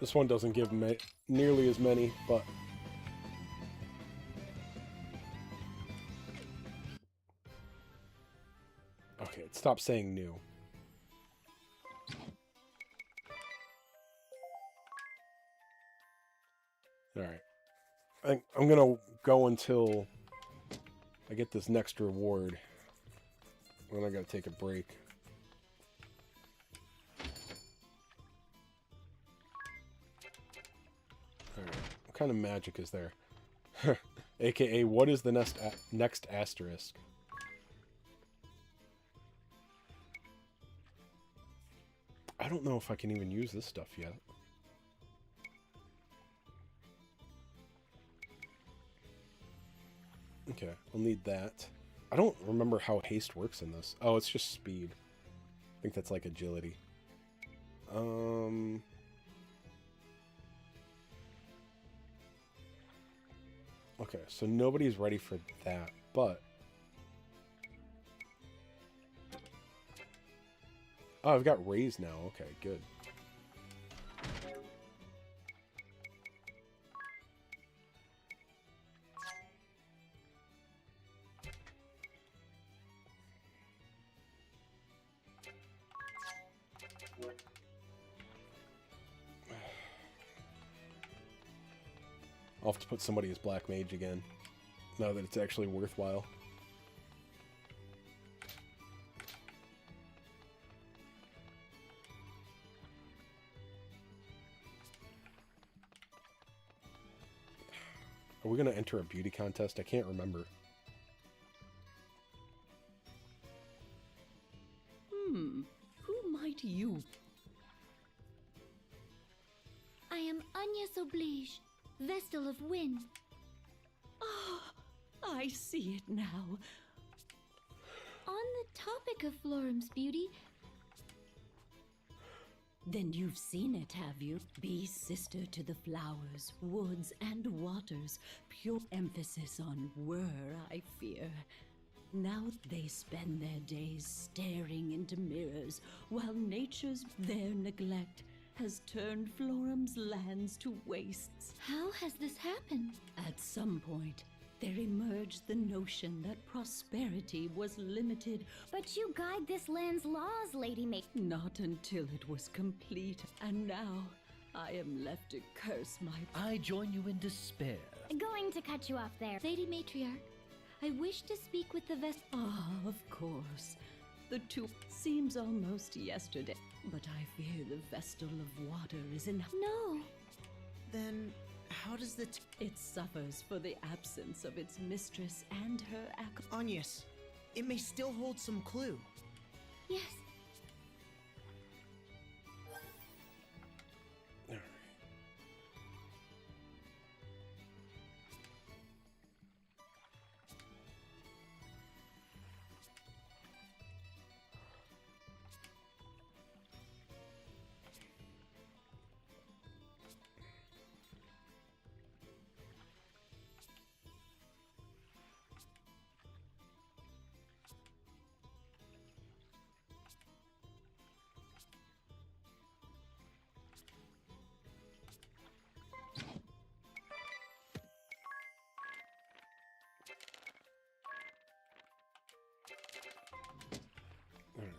This one doesn't give nearly as many, but... Okay, it stopped saying new. Alright. I'm gonna go until I get this next reward. Then I gotta take a break. Alright. What kind of magic is there? AKA, what is the next asterisk? I don't know if I can even use this stuff yet. Okay, I'll need that. I don't remember how haste works in this. Oh, it's just speed. I think that's like agility. Okay, so nobody's ready for that, but... Oh, I've got raise now. Okay, good. I'll have to put somebody as Black Mage again, now that it's actually worthwhile. Are we going to enter a beauty contest? I can't remember. Who might you? I am Agnes Oblige, Vestal of Wind. Ah, I see it now. On the topic of Florum's beauty, Then you've seen it, have you? Be sister to the flowers, woods, and waters. Pure emphasis on were, I fear. Now they spend their days staring into mirrors, while nature's their neglect has turned Florum's lands to wastes. how has this happened? At some point, there emerged the notion that prosperity was limited. But you guide this land's laws, Lady May. Not until it was complete, and now I am left to curse my... I join you in despair. Going to cut you off there. Lady Matriarch, I wish to speak with the Ah, of course. The two seems almost yesterday, but I fear the Vestal of Water is in... No, Then how does the It suffers for the absence of its mistress and her Agnes, it may still hold some clue. yes. Alright. Alright.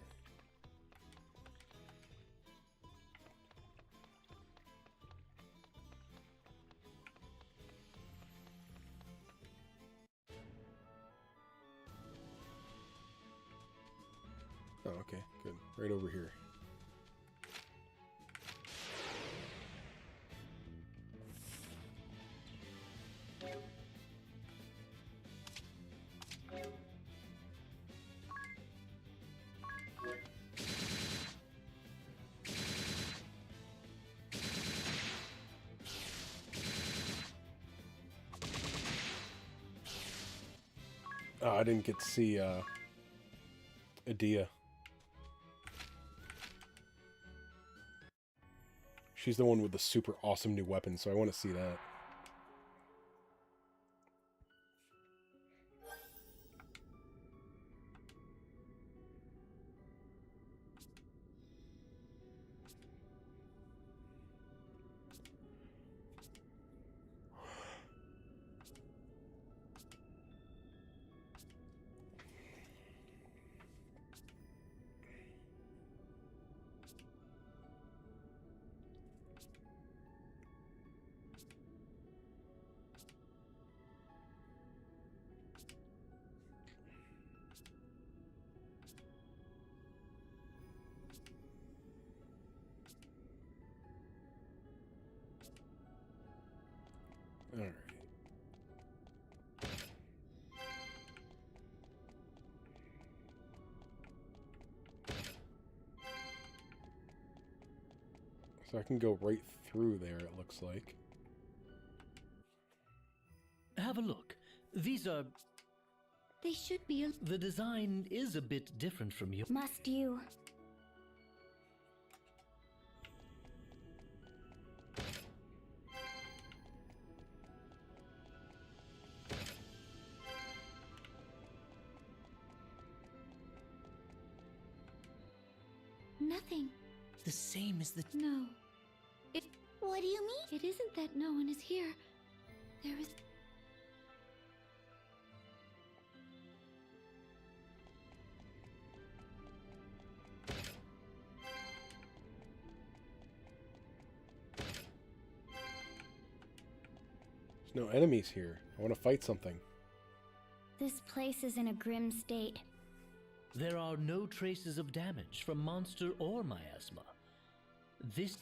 Oh, okay, good. Right over here. Oh, I didn't get to see Adia. She's the one with the super awesome new weapon, so I want to see that. So I can go right through there, it looks like. Have a look. These are... They should be a... The design is a bit different from you. Must you? Nothing. The same as the. No. What do you mean? It isn't that no one is here. There is... There's no enemies here. I want to fight something. This place is in a grim state. There are no traces of damage from monster or miasma. This...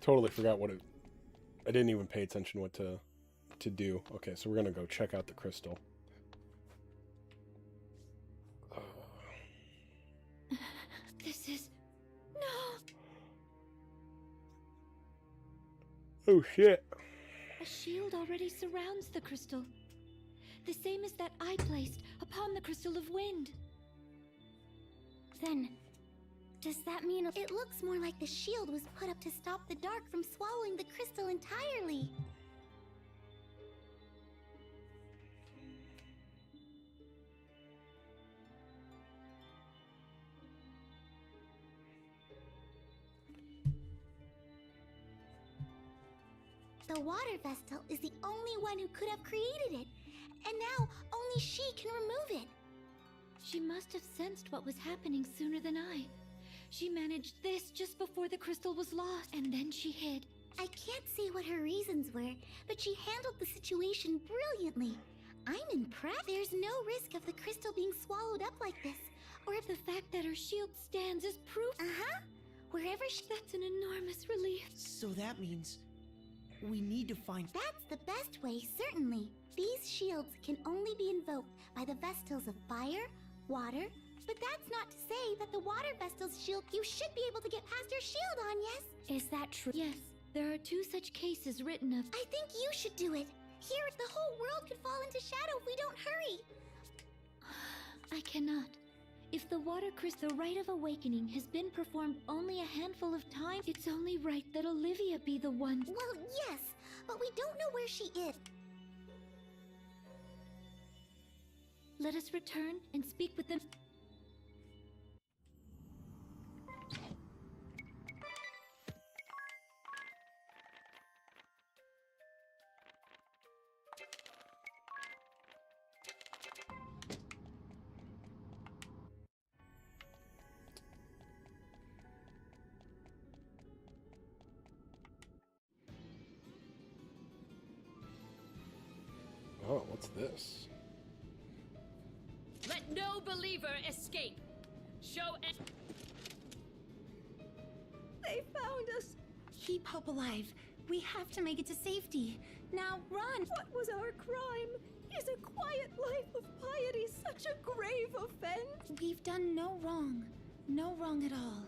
Totally forgot what it... I didn't even pay attention what to do. Okay, so we're gonna go check out the crystal. This is... No! Oh shit! A shield already surrounds the crystal. The same as that I placed upon the crystal of wind. Then, does that mean it looks more like the shield was put up to stop the dark from swallowing the crystal entirely? The water vestal is the only one who could have created it, and now only she can remove it. She must have sensed what was happening sooner than I. She managed this just before the crystal was lost, and then she hid. I can't see what her reasons were, but she handled the situation brilliantly. I'm impressed. There's no risk of the crystal being swallowed up like this, Or if the fact that her shield stands is proof. Wherever she... That's an enormous relief. So that means we need to find. That's the best way, certainly. These shields can only be invoked by the Vestals of fire, water, but that's not to say that the water Vestal's shield... You should be able to get past her shield on, yes? Is that true? Yes, there are 2 such cases written of. I think you should do it. Here, the whole world could fall into shadow if we don't hurry. I cannot. If the water crystal rite of awakening has been performed only a handful of times, it's only right that Olivia be the one. Well, yes, but we don't know where she is. Let us return and speak with them. Oh, what's this? Let no believer escape. Show and They found us. Keep hope alive. We have to make it to safety. Now run! What was our crime? Is a quiet life of piety such a grave offense? We've done no wrong. No wrong at all.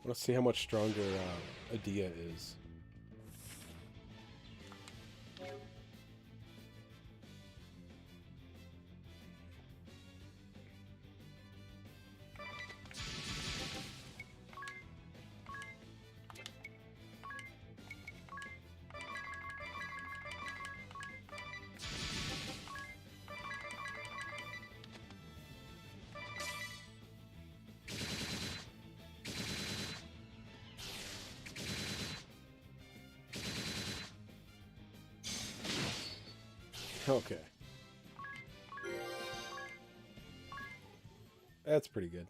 Let's see how much stronger Adia is. Okay. That's pretty good.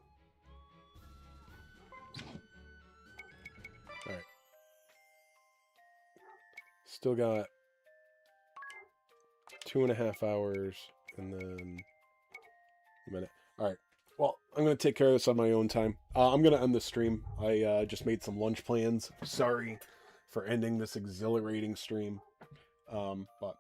Alright. Still got 2.5 hours and then a minute. Alright. Well, I'm going to take care of this on my own time. I'm going to end the stream. I just made some lunch plans. Sorry for ending this exhilarating stream. But I'll